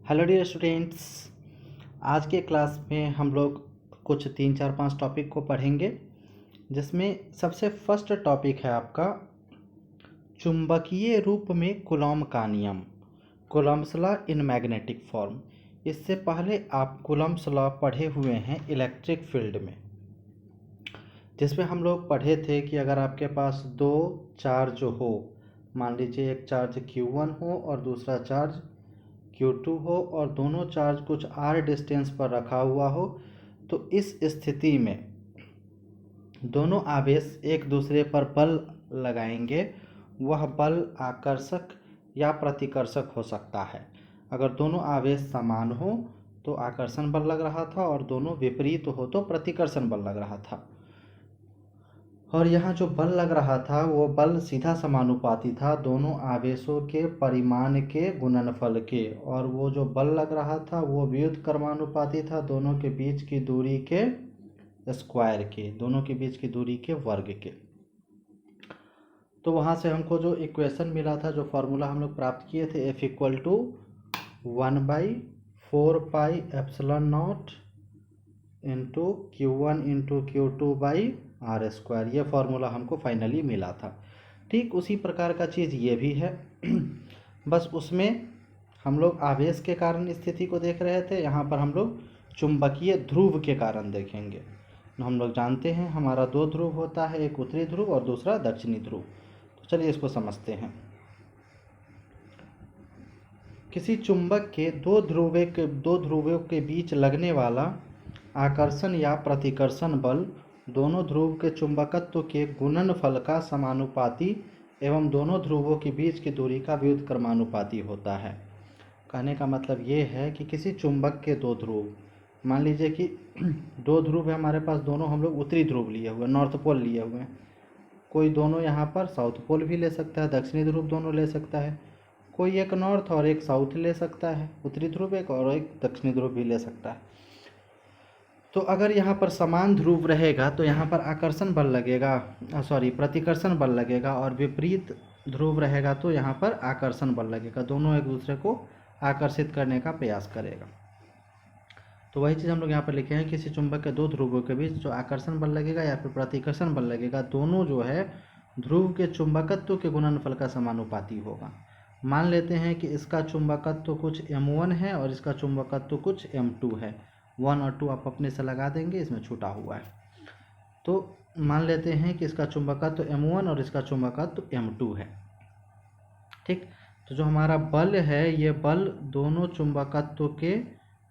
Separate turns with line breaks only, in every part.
Hello dear students. आज के class में हम लोग कुछ 3 4 5 टॉपिक को पढ़ेंगे, जिसमें सबसे फर्स्ट टॉपिक है आपका चुंबकीय रूप में कूलॉम का नियम, Coulomb's law in magnetic form. इससे पहले आप कूलॉम्स लॉ पढ़े हुए हैं इलेक्ट्रिक फील्ड में, जिसमें हम लोग पढ़े थे कि अगर आपके पास दो चार्ज हो, मान लीजिए एक चार्ज Q1 हो और दूसरा चार्ज Q2 हो और दोनों चार्ज कुछ r डिस्टेंस पर रखा हुआ हो, तो इस स्थिति में दोनों आवेश एक दूसरे पर बल लगाएंगे। वह बल आकर्षक या प्रतिकर्षक हो सकता है। अगर दोनों आवेश समान हो तो आकर्षण बल लग रहा था और दोनों विपरीत हो तो प्रतिकर्षण बल लग रहा था। और यहाँ जो बल लग रहा था वो बल सीधा समानुपाती था दोनों आवेशों के परिमाण के गुणनफल के, और वो जो बल लग रहा था वो व्युत्क्रमानुपाती था दोनों के बीच की दूरी के स्क्वायर के, दोनों के बीच की दूरी के वर्ग के। तो वहाँ से हमको जो इक्वेशन मिला था, जो फॉर्मूला हम लोग प्राप्त किए थे, F = 1/4πε0 into Q1 into Q2/r², ये फार्मूला हमको फाइनली मिला था। ठीक उसी प्रकार का चीज़ ये भी है। बस उसमें हम लोग आवेश के कारण स्थिति को देख रहे थे, यहाँ पर हम लोग चुंबकीय ध्रुव के कारण देखेंगे। हम लोग जानते हैं हमारा दो ध्रुव होता है, एक उत्तरी ध्रुव और दूसरा दक्षिणी ध्रुव। तो चलिए इसको समझते हैं। किसी चुंबक के दो ध्रुवों के बीच लगने वाला आकर्षण या प्रतिकर्षण बल दोनों ध्रुव के चुंबकत्व के गुणनफल का समानुपाती एवं दोनों ध्रुवों के बीच की दूरी का व्युत्क्रमानुपाती होता है। कहने का मतलब ये है कि किसी चुंबक के दो ध्रुव, मान लीजिए कि दो ध्रुव है हमारे पास, दोनों हम लोग उत्तरी ध्रुव लिए हुए, नॉर्थ पोल लिए हुए हैं। कोई दोनों यहाँ पर साउथ पोल भी ले सकता है, दक्षिणी ध्रुव दोनों ले सकता है। कोई एक नॉर्थ और एक साउथ ले सकता है, उत्तरी ध्रुव एक और एक दक्षिणी ध्रुव भी ले सकता है। तो अगर यहाँ पर समान ध्रुव रहेगा तो यहाँ पर आकर्षण बल लगेगा, प्रतिकर्षण बल लगेगा, और विपरीत ध्रुव रहेगा तो यहाँ पर आकर्षण बल लगेगा। दोनों एक दूसरे को आकर्षित करने का प्रयास करेगा। तो वही चीज़ हम लोग यहाँ पर लिखे हैं, किसी चुंबक के दो ध्रुवों के बीच जो आकर्षण बल लगेगा या फिर प्रतिकर्षण बल लगेगा, दोनों जो है ध्रुव के चुंबकत्व के गुणनफल का समानुपाती होगा। मान लेते हैं कि इसका चुंबकत्व कुछ M1 है और इसका चुंबकत्व कुछ M2 है। 1 और 2 आप अपने से लगा देंगे, इसमें छूटा हुआ है। तो मान लेते हैं कि इसका चुंबकत्व M1 और इसका चुंबकत्व M2 है। ठीक, तो जो हमारा बल है ये बल दोनों चुंबकत्व के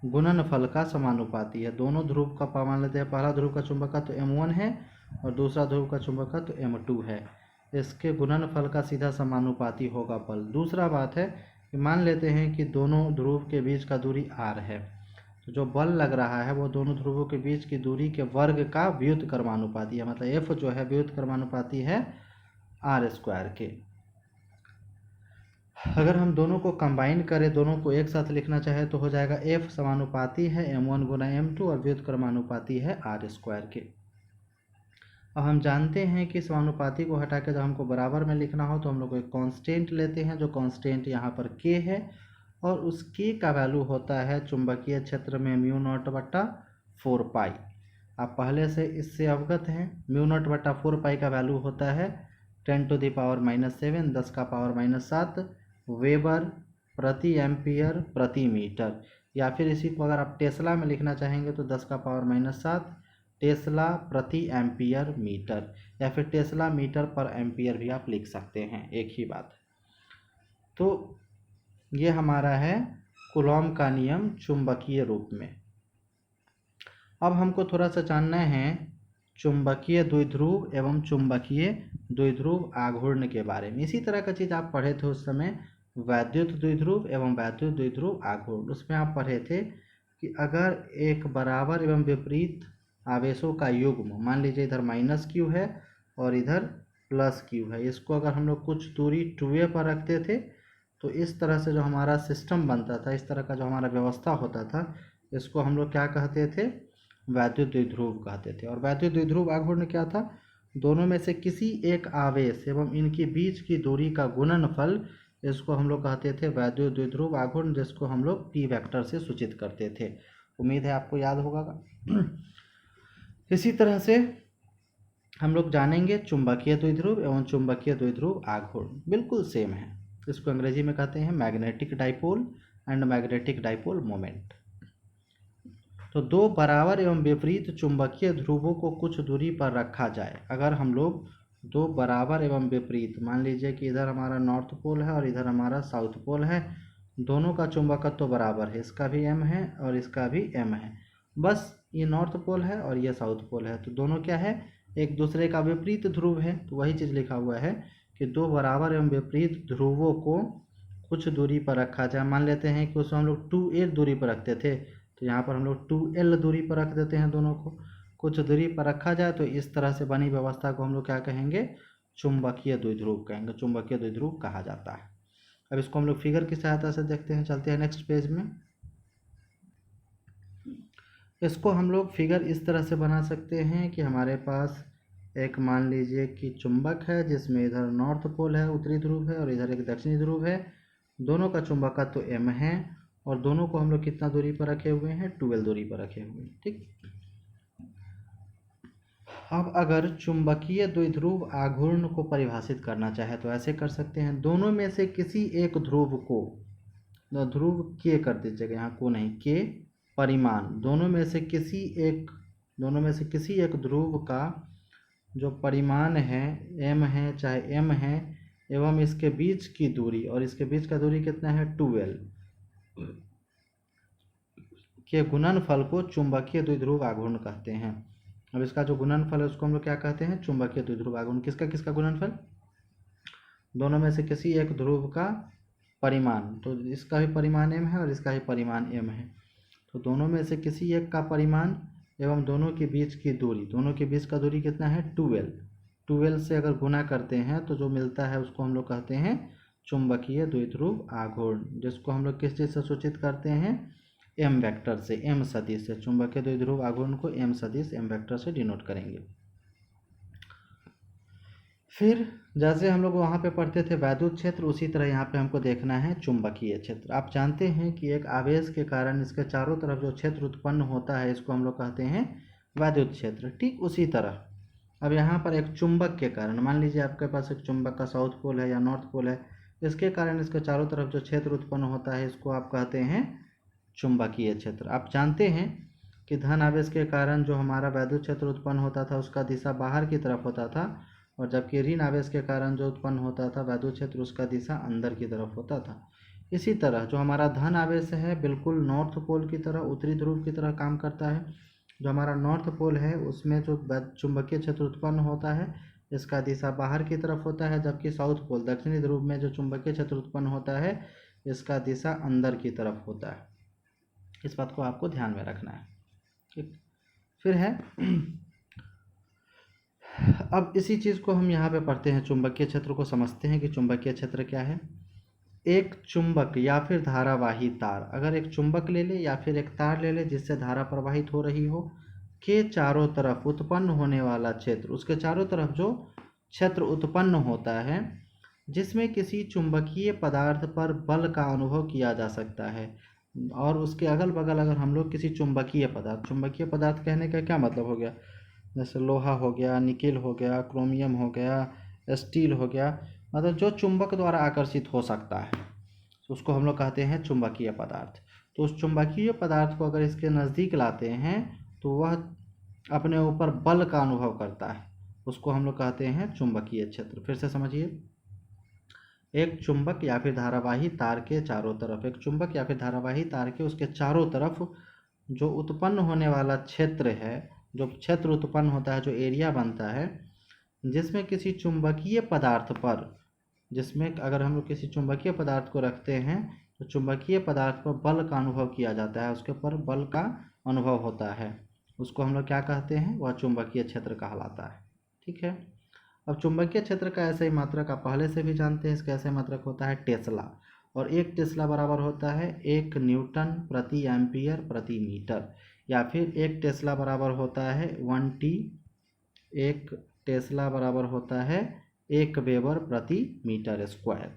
गुणनफल का समानुपाती है। दोनों ध्रुव का मान लेते हैं, पहला ध्रुव का चुंबकत्व M1 है और दूसरा ध्रुव का चुंबकत्व M2 है। इसके गुणनफल का सीधा समानुपाती होगा बल। दूसरा बात है कि मान लेते हैं कि दोनों ध्रुव के बीच का दूरी r है, तो जो बल लग रहा है वो दोनों ध्रुवों के बीच की दूरी के वर्ग का व्युत्क्रमानुपाती है। मतलब F जो है व्युत्क्रमानुपाती है r² के। अगर हम दोनों को कंबाइन करें, दोनों को एक साथ लिखना चाहे तो हो जाएगा F समानुपाती है M1 गुना M2 और व्युत्क्रमानुपाती है r² के। अब हम जानते हैं कि समानुपाती को हटा के जब हमको बराबर में लिखना हो तो हम लोग एक कांस्टेंट लेते हैं, जो कांस्टेंट यहाँ पर k है, और उस k का वैल्यू होता है चुंबकीय क्षेत्र में μ0/4π। आप पहले से इससे अवगत हैं। μ0/4π का वैल्यू होता है 10⁻⁻7 10⁻⁷ वेबर प्रति एम्पियर प्रति मीटर, या फिर इसी को अगर आप टेस्ला में लिखना चाहेंगे तो 10⁻⁷ टेस्ला प्रति एम्पियर मीटर, या फिर टेस्ला मीटर पर एम्पियर भी आप लिख सकते हैं, एक ही बात। तो ये हमारा है कूलॉम का नियम चुंबकीय रूप में। अब हमको थोड़ा सा जानना है चुंबकीय द्विध्रुव एवं चुंबकीय द्विध्रुव आघूर्ण के बारे में। इसी तरह का चीज़ आप पढ़े थे उस समय, वैद्युत द्विध्रुव एवं वैद्युत द्विध्रुव आघूर्ण। उसमें आप पढ़े थे कि अगर एक बराबर एवं विपरीत आवेशों का युग्म, मान लीजिए इधर -q है और इधर +q है, इसको अगर हम लोग कुछ दूरी 2a पर रखते थे तो इस तरह से जो हमारा सिस्टम बनता था, इस तरह का जो हमारा व्यवस्था होता था, इसको हम लोग क्या कहते थे? वैद्युत द्विध्रुव कहते थे। और वैद्युत द्विध्रुव आघूर्ण क्या था? दोनों में से किसी एक आवेश एवं इनके बीच की दूरी का गुणनफल इसको हम लोग कहते थे वैद्युत द्विध्रुव आघूर्ण, जिसको हम लोग पी वेक्टर से सूचित करते थे। उम्मीद है आपको याद होगा। इसी तरह से हम लोग जानेंगे चुंबकीय द्विध्रुव एवं चुंबकीय द्विध्रुव आघूर्ण, बिल्कुल सेम है। इसको अंग्रेजी में कहते हैं magnetic dipole and magnetic dipole moment. तो दो बराबर एवं विपरीत चुंबकीय ध्रुवों को कुछ दूरी पर रखा जाए। अगर हम लोग दो बराबर एवं विपरीत, मान लीजिए कि इधर हमारा नॉर्थ पोल है और इधर हमारा साउथ पोल है, दोनों का चुंबकत्व तो बराबर है, इसका भी m है और इसका भी m है, बस ये नॉर्थ पोल है और ये साउथ पोल है, तो दोनों क्या है, एक दूसरे का विपरीत ध्रुव है। तो वही चीज़ लिखा हुआ है कि दो बराबर एवं विपरीत ध्रुवों को कुछ दूरी पर रखा जाए। मान लेते हैं कि उसमें हम लोग 2a दूरी पर रखते थे, तो यहाँ पर हम लोग 2l दूरी पर रख देते हैं। दोनों को कुछ दूरी पर रखा जाए तो इस तरह से बनी व्यवस्था को हम लोग क्या कहेंगे, चुंबकीय द्विध्रुव कहेंगे, चुंबकीय द्विध्रुव कहा जाता है। अब इसको हम लोग फिगर की सहायता से देखते हैं। चलते हैं नेक्स्ट पेज में। इसको हम लोग फिगर इस तरह से बना सकते हैं कि हमारे पास एक मान लीजिए कि चुंबक है, जिसमें इधर नॉर्थ पोल है, उत्तरी ध्रुव है, और इधर एक दक्षिणी ध्रुव है। दोनों का चुंबकत्व तो m है और दोनों को हम लोग कितना दूरी पर रखे हुए हैं, 2l दूरी पर रखे हुए हैं। ठीक। अब अगर चुंबकीय द्विध्रुव आघूर्ण को परिभाषित करना चाहे तो ऐसे कर सकते हैं। दोनों में से किसी एक ध्रुव को, ध्रुव के कर दीजिएगा, यहाँ को नहीं, के परिमाण, दोनों में से किसी एक ध्रुव का जो परिमाण है m है चाहे m है, एवं इसके बीच की दूरी, और इसके बीच का दूरी कितना है, 2l, के गुणनफल को चुंबकीय द्विध्रुव आघूर्ण कहते हैं। अब इसका जो गुणनफल है उसको हम लोग क्या कहते हैं, चुंबकीय द्विध्रुव आघूर्ण। किसका किसका गुणनफल, दोनों में से किसी एक ध्रुव का परिमाण, तो इसका भी परिमाण m है और इसका भी परिमाण m है, तो दोनों में से किसी एक का परिमाण एवं दोनों के बीच की दूरी, दोनों के बीच का दूरी कितना है, 2l से अगर गुना करते हैं तो जो मिलता है उसको हम लोग कहते हैं चुंबकीय द्विध्रुव आघूर्ण, जिसको हम लोग किस चीज़ से सूचित करते हैं, m वेक्टर से, m सदिश से। चुंबकीय द्विध्रुव आघूर्ण को m सदिश, m वेक्टर से डिनोट करेंगे। फिर जैसे हम लोग वहाँ पे पढ़ते थे वैद्युत क्षेत्र, उसी तरह यहाँ पे हमको देखना है चुंबकीय क्षेत्र। आप जानते हैं कि एक आवेश के कारण इसके चारों तरफ जो क्षेत्र उत्पन्न होता है इसको हम लोग कहते हैं वैद्युत क्षेत्र। ठीक उसी तरह अब यहाँ पर एक चुंबक के कारण, मान लीजिए आपके पास एक चुंबक का साउथ पोल है या नॉर्थ पोल है, इसके कारण इसके चारों तरफ जो क्षेत्र उत्पन्न होता है इसको आप कहते हैं चुंबकीय क्षेत्र। आप जानते हैं कि धन आवेश के कारण जो हमारा वैद्युत क्षेत्र उत्पन्न होता था उसका दिशा बाहर की तरफ होता था, और जबकि ऋण आवेश के कारण जो उत्पन्न होता था वैद्युत क्षेत्र, उसका दिशा अंदर की तरफ होता था। इसी तरह जो हमारा धन आवेश है बिल्कुल नॉर्थ पोल की तरह, उत्तरी ध्रुव की तरह काम करता है। जो हमारा नॉर्थ पोल है उसमें जो चुंबकीय क्षेत्र उत्पन्न होता है इसका दिशा बाहर की तरफ होता है, जबकि साउथ पोल दक्षिणी ध्रुव में जो चुंबकीय क्षेत्र उत्पन्न होता है इसका दिशा अंदर की तरफ होता है। इस बात को आपको ध्यान में रखना है। ठीक। फिर है अब इसी चीज़ को हम यहाँ पे पढ़ते हैं, चुंबकीय क्षेत्र को समझते हैं कि चुंबकीय क्षेत्र क्या है। एक चुंबक या फिर धारावाही तार, अगर एक चुंबक ले ले या फिर एक तार ले ले जिससे धारा प्रवाहित हो रही हो, के चारों तरफ उत्पन्न होने वाला क्षेत्र, उसके चारों तरफ जो क्षेत्र उत्पन्न होता है जिसमें किसी चुंबकीय पदार्थ पर बल का अनुभव किया जा सकता है, और उसके अगल बगल अगर हम लोग किसी चुंबकीय पदार्थ कहने का क्या मतलब हो गया, जैसे लोहा हो गया, निकेल हो गया, क्रोमियम हो गया, स्टील हो गया, मतलब जो चुंबक द्वारा आकर्षित हो सकता है तो उसको हम लोग कहते हैं चुंबकीय पदार्थ। तो उस चुंबकीय पदार्थ को अगर इसके नज़दीक लाते हैं तो वह अपने ऊपर बल का अनुभव करता है, उसको हम लोग कहते हैं चुंबकीय क्षेत्र। फिर से समझिए, एक चुंबक या फिर धारावाही तार के चारों तरफ, एक चुंबक या फिर धारावाही तार के उसके चारों तरफ जो उत्पन्न होने वाला क्षेत्र है, जो क्षेत्र उत्पन्न होता है, जो एरिया बनता है, जिसमें किसी चुंबकीय पदार्थ पर, जिसमें अगर हम लोग किसी चुंबकीय पदार्थ को रखते हैं तो चुंबकीय पदार्थ पर बल का अनुभव किया जाता है, उसके ऊपर बल का अनुभव होता है, उसको हम लोग क्या कहते हैं, वह चुंबकीय क्षेत्र कहलाता है। ठीक है। अब चुंबकीय क्षेत्र का ऐसे ही मात्रक आप पहले से भी जानते हैं, इसका ऐसे मात्रक होता है टेस्ला, और एक टेस्ला बराबर होता है 1 न्यूटन प्रति एम्पियर प्रति मीटर, या फिर एक टेस्ला बराबर होता है 1T, एक टेस्ला बराबर होता है 1 वेबर प्रति मीटर स्क्वायर,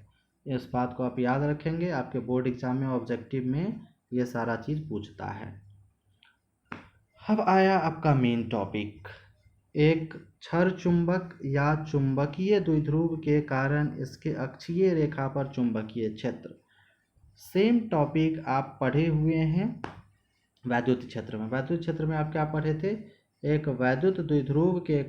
इस बात को आप याद रखेंगे, आपके बोर्ड एग्जाम में ऑब्जेक्टिव में ये सारा चीज़ पूछता है। अब आया आपका मेन टॉपिक, एक क्षर चुंबक या चुंबकीय द्विध्रुव के कारण इसके अक्षीय रेखा पर चुंबकीय क्षेत्र। सेम टॉपिक आप पढ़े हुए हैं वैद्युत क्षेत्र में। वैद्युत क्षेत्र में आप क्या पढ़े थे, एक वैद्युत द्विध्रुव के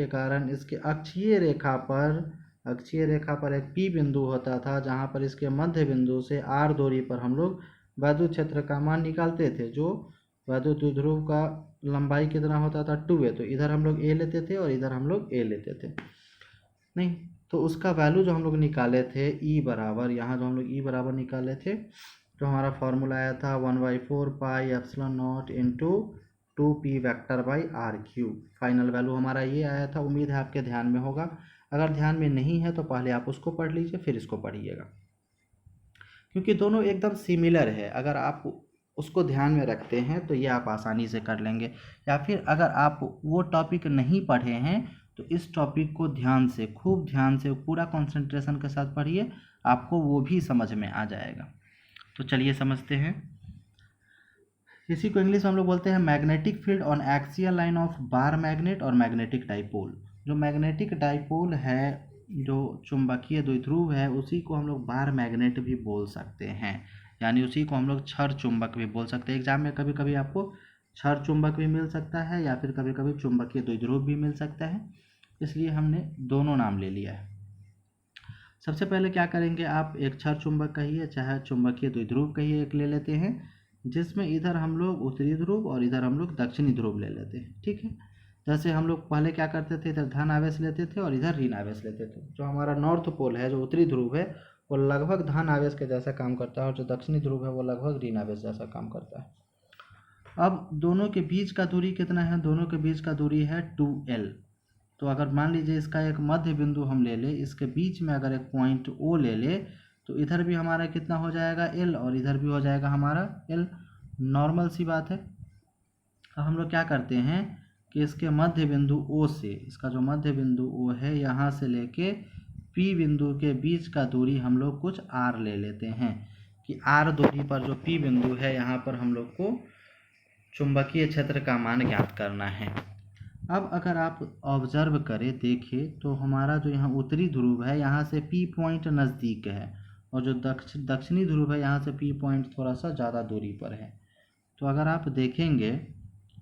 कारण इसके अक्षीय रेखा पर एक P बिंदु होता था, जहाँ पर इसके मध्य बिंदु से R दूरी पर हम लोग वैद्युत क्षेत्र का मान निकालते थे। जो वैद्युत द्विध्रुव का लंबाई कितना होता था 2a, तो इधर हम लोग a लेते थे और इधर हम लोग a लेते थे। नहीं तो उसका वैल्यू जो हम लोग निकाले थे E बराबर, यहाँ जो हम लोग E बराबर निकाले थे, तो हमारा फॉर्मूला आया था 1/4 pi epsilon naught into 2p vector by r³ final value हमारा ये आया था। उम्मीद है आपके ध्यान में होगा। अगर ध्यान में नहीं है तो पहले आप उसको पढ़ लीजिए, फिर इसको पढ़िएगा, क्योंकि दोनों एकदम सिमिलर है। अगर आप उसको ध्यान में रखते हैं तो ये आप आसानी से कर लेंगे, या फिर अगर आप वो टॉपिक नहीं पढ़े हैं तो इस टॉपिक को ध्यान से, खूब ध्यान से, पूरा कंसंट्रेशन के साथ पढ़िए, आपको वो भी समझ में आ जाएगा। तो चलिए समझते हैं। इसी को इंग्लिश में हम लोग बोलते हैं magnetic field on axial line of bar magnet और मैग्नेटिक डाइपोल। जो मैग्नेटिक डाइपोल है, जो चुंबकीय द्विध्रुव है, उसी को हम लोग बार मैग्नेट भी बोल सकते हैं, यानी उसी को हम लोग क्षर चुंबक भी बोल सकते हैं। एग्जाम में कभी कभी आपको क्षर चुंबक भी मिल सकता है या फिर कभी कभी चुंबकीय द्विध्रुव भी मिल सकता है, इसलिए हमने दोनों नाम ले लिया है। सबसे पहले क्या करेंगे, आप एक क्षर चुंबक कहिए चाहे चुंबकीय द्विध्रुव कहिए, एक ले लेते हैं, जिसमें इधर हम लोग उत्तरी ध्रुव और इधर हम लोग दक्षिणी ध्रुव ले लेते हैं। ठीक है, जैसे हम लोग पहले क्या करते थे, इधर धन आवेश लेते थे और इधर ऋण आवेश लेते थे। जो हमारा नॉर्थ पोल है, जो उत्तरी ध्रुव है, वो लगभग धन आवेश के जैसा काम करता है, और जो दक्षिणी ध्रुव है वो लगभग ऋण आवेश जैसा काम करता है। अब दोनों के बीच का दूरी कितना है, दोनों के बीच का दूरी है 2l। तो अगर मान लीजिए इसका एक मध्य बिंदु हम ले ले, इसके बीच में अगर एक पॉइंट O ले ले, तो इधर भी हमारा कितना हो जाएगा L और इधर भी हो जाएगा हमारा L। नॉर्मल सी बात है। अब हम लोग क्या करते हैं कि इसके मध्य बिंदु O से, इसका जो मध्य बिंदु O है, यहाँ से लेके P बिंदु के बीच का दूरी हम लोग कुछ R ले लेते हैं, कि R दूरी पर जो P बिंदु है, यहाँ पर हम लोग को चुंबकीय क्षेत्र का मान ज्ञात करना है। अब अगर आप ऑब्जर्व करें, देखें, तो हमारा जो यहाँ उत्तरी ध्रुव है, यहाँ से P पॉइंट नज़दीक है, और जो दक्षिणी ध्रुव है, यहाँ से P पॉइंट थोड़ा सा ज़्यादा दूरी पर है। तो अगर आप देखेंगे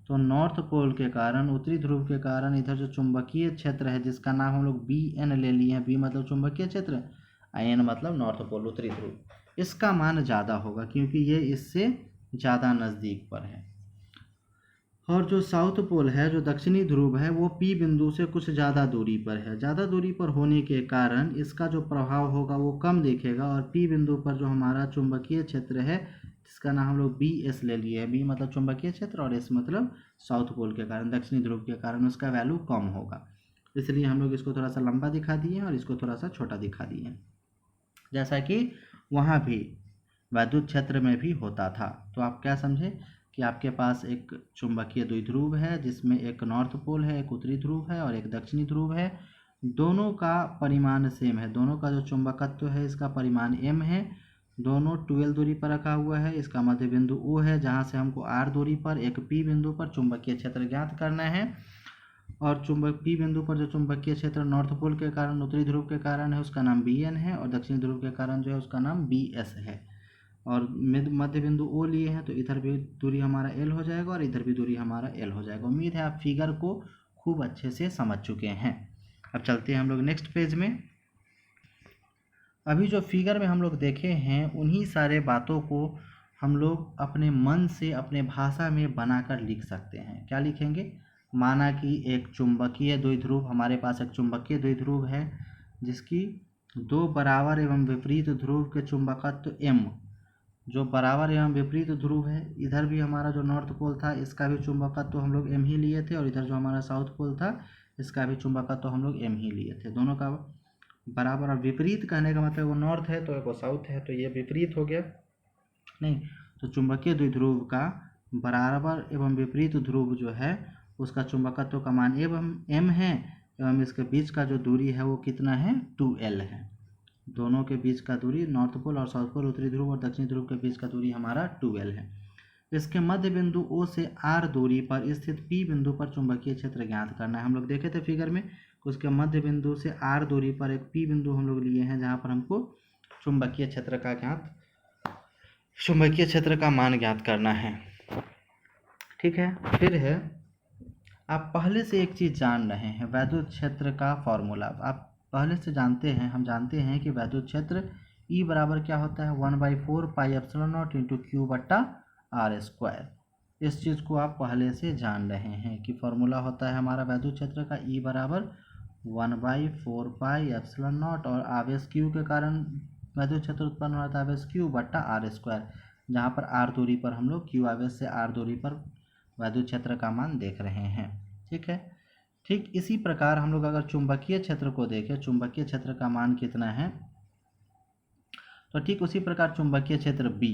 तो नॉर्थ पोल के कारण, उत्तरी ध्रुव के कारण, इधर जो चुंबकीय क्षेत्र है, जिसका नाम हम लोग BN ले लिए हैं, B मतलब चुंबकीय क्षेत्र, IN मतलब नॉर्थ पोल, उत्तरी ध्रुव, इसका मान ज़्यादा होगा क्योंकि ये इससे ज़्यादा नज़दीक पर है। और जो साउथ पोल है, जो दक्षिणी ध्रुव है, वो P बिंदु से कुछ ज़्यादा दूरी पर है। ज़्यादा दूरी पर होने के कारण इसका जो प्रभाव होगा वो कम दिखेगा, और P बिंदु पर जो हमारा चुंबकीय क्षेत्र है, जिसका नाम हम लोग BS ले लिए हैं, B मतलब चुंबकीय क्षेत्र और S मतलब साउथ पोल के कारण, दक्षिणी ध्रुव के कारण, उसका वैल्यू कम होगा। इसलिए हम लोग इसको थोड़ा सा लंबा दिखा दिए हैं और इसको थोड़ा सा छोटा दिखा दिए हैं, जैसा कि वहाँ भी वैद्युत क्षेत्र में भी होता था। तो आप क्या समझे कि आपके पास एक चुंबकीय द्विध्रुव है, जिसमें एक नॉर्थ पोल है, एक उत्तरी ध्रुव है और एक दक्षिणी ध्रुव है। दोनों का परिमाण सेम है, दोनों का जो चुंबकत्व है, इसका परिमाण m है। दोनों 12 दूरी पर रखा हुआ है। इसका मध्य बिंदु O है, जहाँ से हमको R दूरी पर एक P बिंदु पर चुंबकीय क्षेत्र ज्ञात करना है। और P बिंदु पर जो चुंबकीय क्षेत्र नॉर्थ पोल के कारण, उत्तरी ध्रुव के कारण है, उसका नाम BN है, और दक्षिणी ध्रुव के कारण जो है उसका नाम BS है। और मध्य बिंदु O लिए हैं, तो इधर भी दूरी हमारा L हो जाएगा और इधर भी दूरी हमारा L हो जाएगा। उम्मीद है आप फिगर को खूब अच्छे से समझ चुके हैं। अब चलते हैं हम लोग नेक्स्ट पेज में। अभी जो फिगर में हम लोग देखे हैं, उन्हीं सारे बातों को हम लोग अपने मन से, अपने भाषा में बनाकर लिख सकते हैं। क्या लिखेंगे, माना कि एक चुंबकीय द्विध्रुव, हमारे पास एक चुंबकीय द्विध्रुव है, जिसकी दो बराबर एवं विपरीत ध्रुव के चुंबकत्व M, जो बराबर एवं विपरीत ध्रुव है, इधर भी हमारा जो नॉर्थ पोल था, इसका भी चुंबकत्व हम लोग M ही लिए थे, और इधर जो हमारा साउथ पोल था, इसका भी चुंबकत्व हम लोग M ही लिए थे। दोनों का बराबर। और विपरीत कहने का मतलब वो नॉर्थ है तो वो साउथ है, तो ये विपरीत हो गया। नहीं, तो चुंबकीय द्विध्रुव का बराबर एवं विपरीत ध्रुव जो है, उसका चुंबकत्व का मान एवं M है, एवं इसके बीच का जो दूरी है वो कितना है 2L है। दोनों के बीच का दूरी नॉर्थ पोल और साउथ पोल, उत्तरी ध्रुव और दक्षिणी ध्रुव के बीच का दूरी हमारा 2L है। इसके मध्य बिंदु O से R दूरी पर स्थित P बिंदु पर चुंबकीय क्षेत्र ज्ञात करना है। हम लोग देखे थे फिगर में, उसके मध्य बिंदु से R दूरी पर एक P बिंदु हम लोग लिए हैं जहाँ पर हमको चुंबकीय क्षेत्र का मान ज्ञात करना है। ठीक है, फिर है आप पहले से एक चीज़ जान रहे हैं, वैद्युत क्षेत्र का फॉर्मूला आप पहले से जानते हैं। हम जानते हैं कि वैद्युत क्षेत्र E बराबर क्या होता है 1/4 pi epsilon naught into Q बट्टा R स्क्वायर। इस चीज़ को आप पहले से जान रहे हैं कि फॉर्मूला होता है हमारा वैद्युत क्षेत्र का E बराबर 1/4 पाई एप्सिलॉन नॉट, और आवेश Q के कारण वैद्युत क्षेत्र उत्पन्न हो रहा है आवेश Q बट्टा R स्क्वायर, जहाँ पर R दूरी पर हम लोग Q आवेश से R दूरी पर वैद्युत क्षेत्र का मान देख रहे हैं। ठीक है, ठीक इसी प्रकार हम लोग अगर चुंबकीय क्षेत्र को देखें, चुंबकीय क्षेत्र का मान कितना है, तो ठीक उसी प्रकार चुंबकीय क्षेत्र B,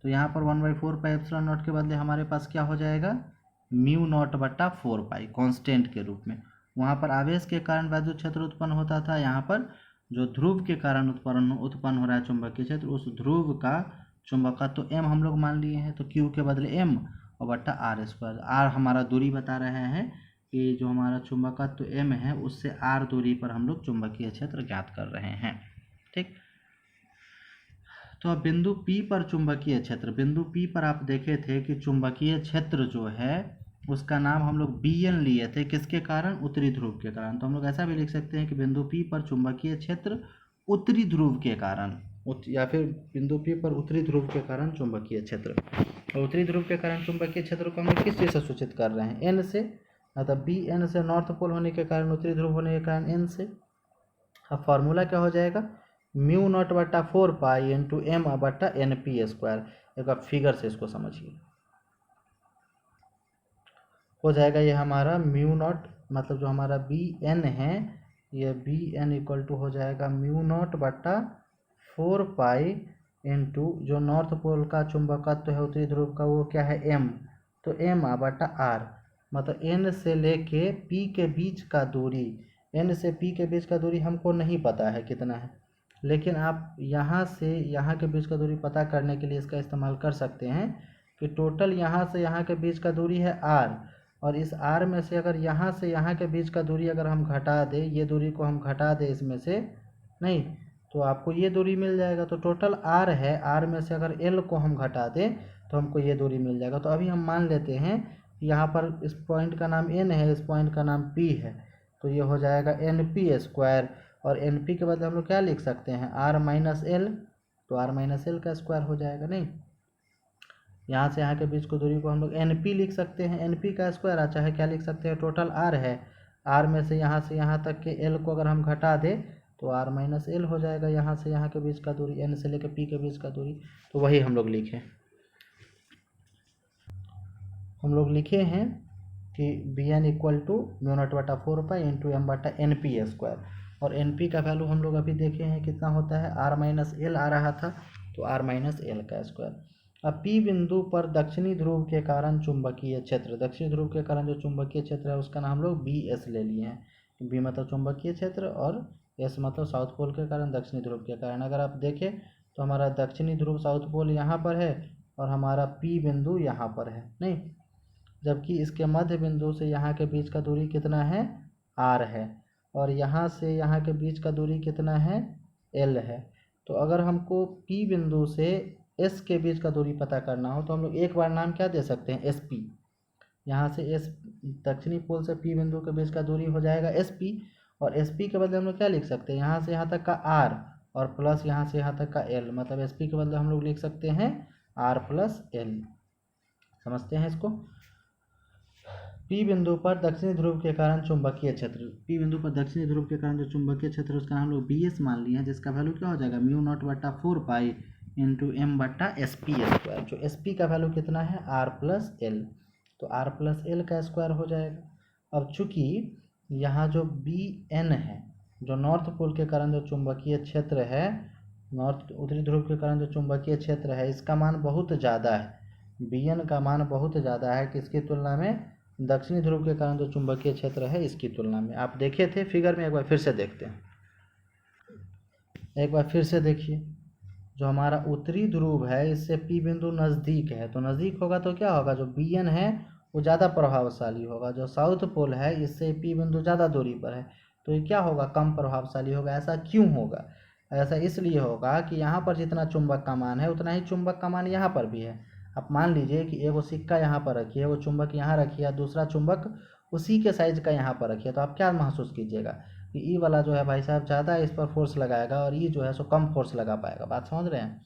तो यहाँ पर 1/4 पाई एप्सिलॉन नॉट के बदले हमारे पास क्या हो जाएगा म्यू नॉट बट्टा 4 पाई कांस्टेंट के रूप में। वहाँ पर आवेश के कारण वैद्युत क्षेत्र उत्पन्न होता था, यहाँ पर जो ध्रुव के कारण उत्पन्न हो रहा है चुंबकीय क्षेत्र, उस ध्रुव का चुंबकत्व तो M हम लोग मान लिए हैं, तो Q के बदले M और बट्टा R स्क्वायर। R हमारा दूरी बता रहे हैं कि जो हमारा चुंबकत्व तो M है उससे R दूरी पर हम लोग चुंबकीय क्षेत्र ज्ञात कर रहे हैं। ठीक, तो अब बिंदु P पर चुंबकीय क्षेत्र, बिंदु P पर आप देखे थे कि चुंबकीय क्षेत्र जो है उसका नाम हम लोग Bn लिए थे, किसके कारण, उत्तरी ध्रुव के कारण। तो हम लोग ऐसा भी लिख सकते हैं कि बिंदु P पर चुंबकीय क्षेत्र उत्तरी ध्रुव के कारण, या फिर बिंदु P पर उत्तरी ध्रुव के कारण चुंबकीय क्षेत्र। और उत्तरी ध्रुव के कारण चुंबकीय क्षेत्र को हम लोग किस चीज़ से सूचित कर रहे हैं, N से, मतलब Bn से, नॉर्थ पोल होने के कारण, उत्तरी ध्रुव होने के कारण N से। अब फॉर्मूला क्या हो जाएगा म्यू नॉट बट्टा 4 पाई इंटू M बट्टा NP स्क्वायर। एक बार फिगर से इसको समझिए, हो जाएगा ये हमारा म्यू नॉट, मतलब जो हमारा Bn है ये Bn इक्वल टू हो जाएगा म्यू नॉट बट्टा 4 पाई इंटू जो नॉर्थ पोल का चुंबकत्व है उत्तरी ध्रुव का वो क्या है M, तो M बट्टा R, मतलब N से लेके P के बीच का दूरी, N से P के बीच का दूरी हमको नहीं पता है कितना है, लेकिन आप यहाँ से यहाँ के बीच का दूरी पता करने के लिए इसका इस्तेमाल कर सकते हैं कि टोटल यहाँ से यहाँ के बीच का दूरी है R, और इस R में से अगर यहाँ से यहाँ के बीच का दूरी अगर हम घटा दें, ये दूरी को हम घटा दें इसमें से, नहीं तो आपको ये दूरी मिल जाएगा। तो टोटल R है, R में से अगर L को हम घटा दें तो हमको ये दूरी मिल जाएगा। तो अभी हम मान लेते हैं यहाँ पर इस पॉइंट का नाम N है, इस पॉइंट का नाम P है, तो ये हो जाएगा NP स्क्वायर, और NP के बदले हम लोग क्या लिख सकते हैं R माइनस L, तो R माइनस L का स्क्वायर हो जाएगा। नहीं, यहाँ से यहाँ के बीच की दूरी को हम लोग NP लिख सकते हैं, NP का स्क्वायर, चाहे क्या लिख सकते हैं, टोटल R है, R में से यहाँ तक के L को अगर हम घटा दें तो R माइनस L हो जाएगा, यहाँ से यहाँ के बीच का दूरी, N से लेकर P के बीच का दूरी। तो वही हम लोग लिखे, हम लोग लिखे हैं कि Bn equal to mu not बटा 4 पाई इंटू M बटा NP स्क्वायर, और NP का वैल्यू हम लोग अभी देखे हैं कितना होता है, R माइनस L आ रहा था, तो R माइनस L का स्क्वायर। अब P बिंदु पर दक्षिणी ध्रुव के कारण चुंबकीय क्षेत्र, दक्षिणी ध्रुव के कारण जो चुंबकीय क्षेत्र है उसका नाम हम लोग BS ले लिए हैं। B मतलब चुंबकीय क्षेत्र और S मतलब साउथ पोल के कारण, दक्षिणी ध्रुव के कारण। अगर आप देखें तो हमारा दक्षिणी ध्रुव साउथ पोल यहाँ पर है और हमारा P बिंदु यहाँ पर है, नहीं, जबकि इसके मध्य बिंदु से यहाँ के बीच का दूरी कितना है R है, और यहाँ से यहाँ के बीच का दूरी कितना है L है। तो अगर हमको P बिंदु से S के बीच का दूरी पता करना हो तो हम लोग एक बार नाम क्या दे सकते हैं SP, यहाँ से S दक्षिणी पोल से P बिंदु के बीच का दूरी हो जाएगा SP, और SP के बदले हम लोग क्या लिख सकते हैं, यहाँ से यहाँ तक का R और प्लस यहाँ से यहाँ तक का L, मतलब SP के बदले हम लोग लिख सकते हैं R प्लस L। समझते हैं इसको। P बिंदु पर दक्षिणी ध्रुव के कारण चुंबकीय क्षेत्र, P बिंदु पर दक्षिणी ध्रुव के कारण जो चुंबकीय क्षेत्र है उसका हम लोग BS मान लिए हैं, जिसका वैल्यू क्या हो जाएगा म्यू नॉट बटा 4 पाई इंटू M बटा SP स्क्वायर। जो SP का वैल्यू कितना है R प्लस L, तो R प्लस L का स्क्वायर हो जाएगा। अब चूँकि यहाँ जो Bn है, जो नॉर्थ पोल के कारण जो चुंबकीय क्षेत्र है, नॉर्थ उत्तरी ध्रुव के कारण जो चुंबकीय क्षेत्र है, इसका मान बहुत ज़्यादा है, Bn का मान बहुत ज़्यादा है किसकी तुलना में, दक्षिणी ध्रुव के कारण जो चुंबकीय क्षेत्र है इसकी तुलना में। आप देखे थे फिगर में, एक बार फिर से देखते हैं। एक बार फिर से देखिए, जो हमारा उत्तरी ध्रुव है इससे पी बिंदु नज़दीक है, तो नज़दीक होगा तो क्या होगा, जो बी एन है वो ज़्यादा प्रभावशाली होगा। जो साउथ पोल है इससे पी बिंदु ज़्यादा दूरी पर है, तो ये क्या होगा, कम प्रभावशाली होगा। ऐसा क्यों होगा? ऐसा इसलिए होगा कि यहाँ पर जितना चुंबक का मान है उतना ही चुंबक का मान यहाँ पर भी है। आप मान लीजिए कि एगो सिक्का यहाँ पर रखिए, वो चुंबक यहाँ रखिए, दूसरा चुंबक उसी के साइज का यहाँ पर रखिए, तो आप क्या महसूस कीजिएगा कि ई वाला जो है भाई साहब ज़्यादा इस पर फोर्स लगाएगा और ई जो है सो कम फोर्स लगा पाएगा। बात समझ रहे हैं?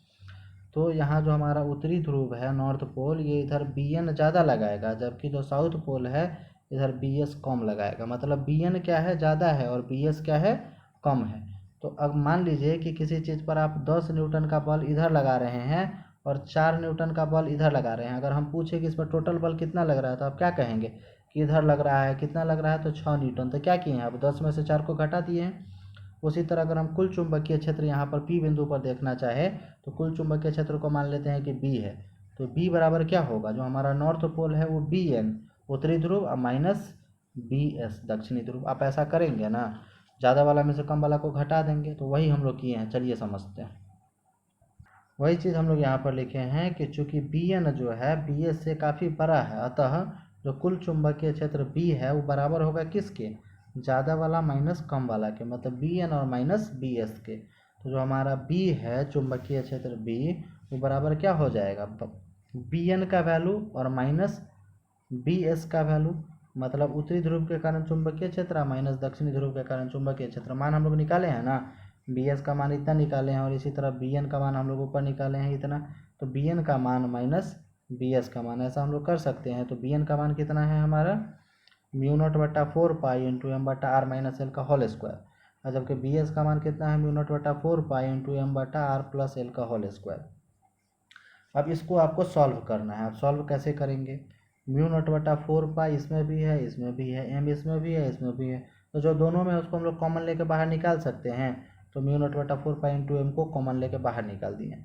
तो यहाँ जो हमारा उत्तरी ध्रुव है नॉर्थ पोल, ये इधर बी एन ज़्यादा लगाएगा, जबकि जो साउथ पोल है इधर बी एस कम लगाएगा। मतलब बी एन क्या है, ज़्यादा है, और बी एस क्या है, कम है। तो अब मान लीजिए कि किसी चीज़ पर आप 10 न्यूटन का बल इधर लगा रहे हैं और 4 न्यूटन का बल इधर लगा रहे हैं। अगर हम पूछे कि इस पर टोटल बल कितना लग रहा है, तो आप क्या कहेंगे कि इधर लग रहा है, कितना लग रहा है, तो 6 न्यूटन। तो क्या किए हैं, अब 10 में से 4 को घटा दिए हैं। उसी तरह अगर हम कुल चुंबकीय क्षेत्र यहाँ पर पी बिंदु पर देखना चाहे तो कुल चुंबकीय क्षेत्र को मान लेते हैं कि बी है, तो बी बराबर क्या होगा, जो हमारा नॉर्थ पोल है वो बी एन उत्तरी ध्रुव और माइनस बी एस दक्षिणी ध्रुव। आप ऐसा करेंगे ना, ज़्यादा वाला में से कम वाला को घटा देंगे, तो वही हम लोग किए हैं। चलिए समझते हैं। वही चीज़ हम लोग यहाँ पर लिखे हैं कि चूंकि बी एन जो है बी एस से काफ़ी बड़ा है, अतः जो कुल चुंबकीय क्षेत्र बी है वो बराबर होगा किसके, ज़्यादा वाला माइनस कम वाला के, मतलब बी एन और माइनस बी एस के। तो जो हमारा बी है चुंबकीय क्षेत्र बी, वो बराबर क्या हो जाएगा, बी एन का वैल्यू और माइनस बी एस का वैल्यू। मतलब उत्तरी ध्रुव के कारण चुंबकीय क्षेत्र माइनस दक्षिणी ध्रुव के कारण चुंबकीय क्षेत्र। मान हम लोग निकाले हैं ना, बी एस का मान इतना निकाले हैं और इसी तरह बी एन का मान हम लोग ऊपर निकाले हैं इतना, तो बी एन का मान माइनस बी एस का मान, ऐसा हम लोग कर सकते हैं। तो बी एन का मान कितना है हमारा, म्यू नॉट बटा 4 पाई इंटू एम बटा आर माइनस एल का होल स्क्वायर, और जबकि बी एस का मान कितना है, म्यू नॉट बटा 4 पाई इंटू एम बटा आर प्लस एल का होल स्क्वायर। अब इसको आपको सॉल्व करना है। आप सॉल्व कैसे करेंगे, म्यू नॉट बटा 4 पाई इसमें भी है, इसमें भी है, एम इसमें भी है, इसमें भी है, तो जो दोनों में उसको हम लोग कॉमन लेके बाहर निकाल सकते हैं। तो म्यू नॉट बटा 4 पाई इंटू एम को कॉमन लेके बाहर निकाल दिए।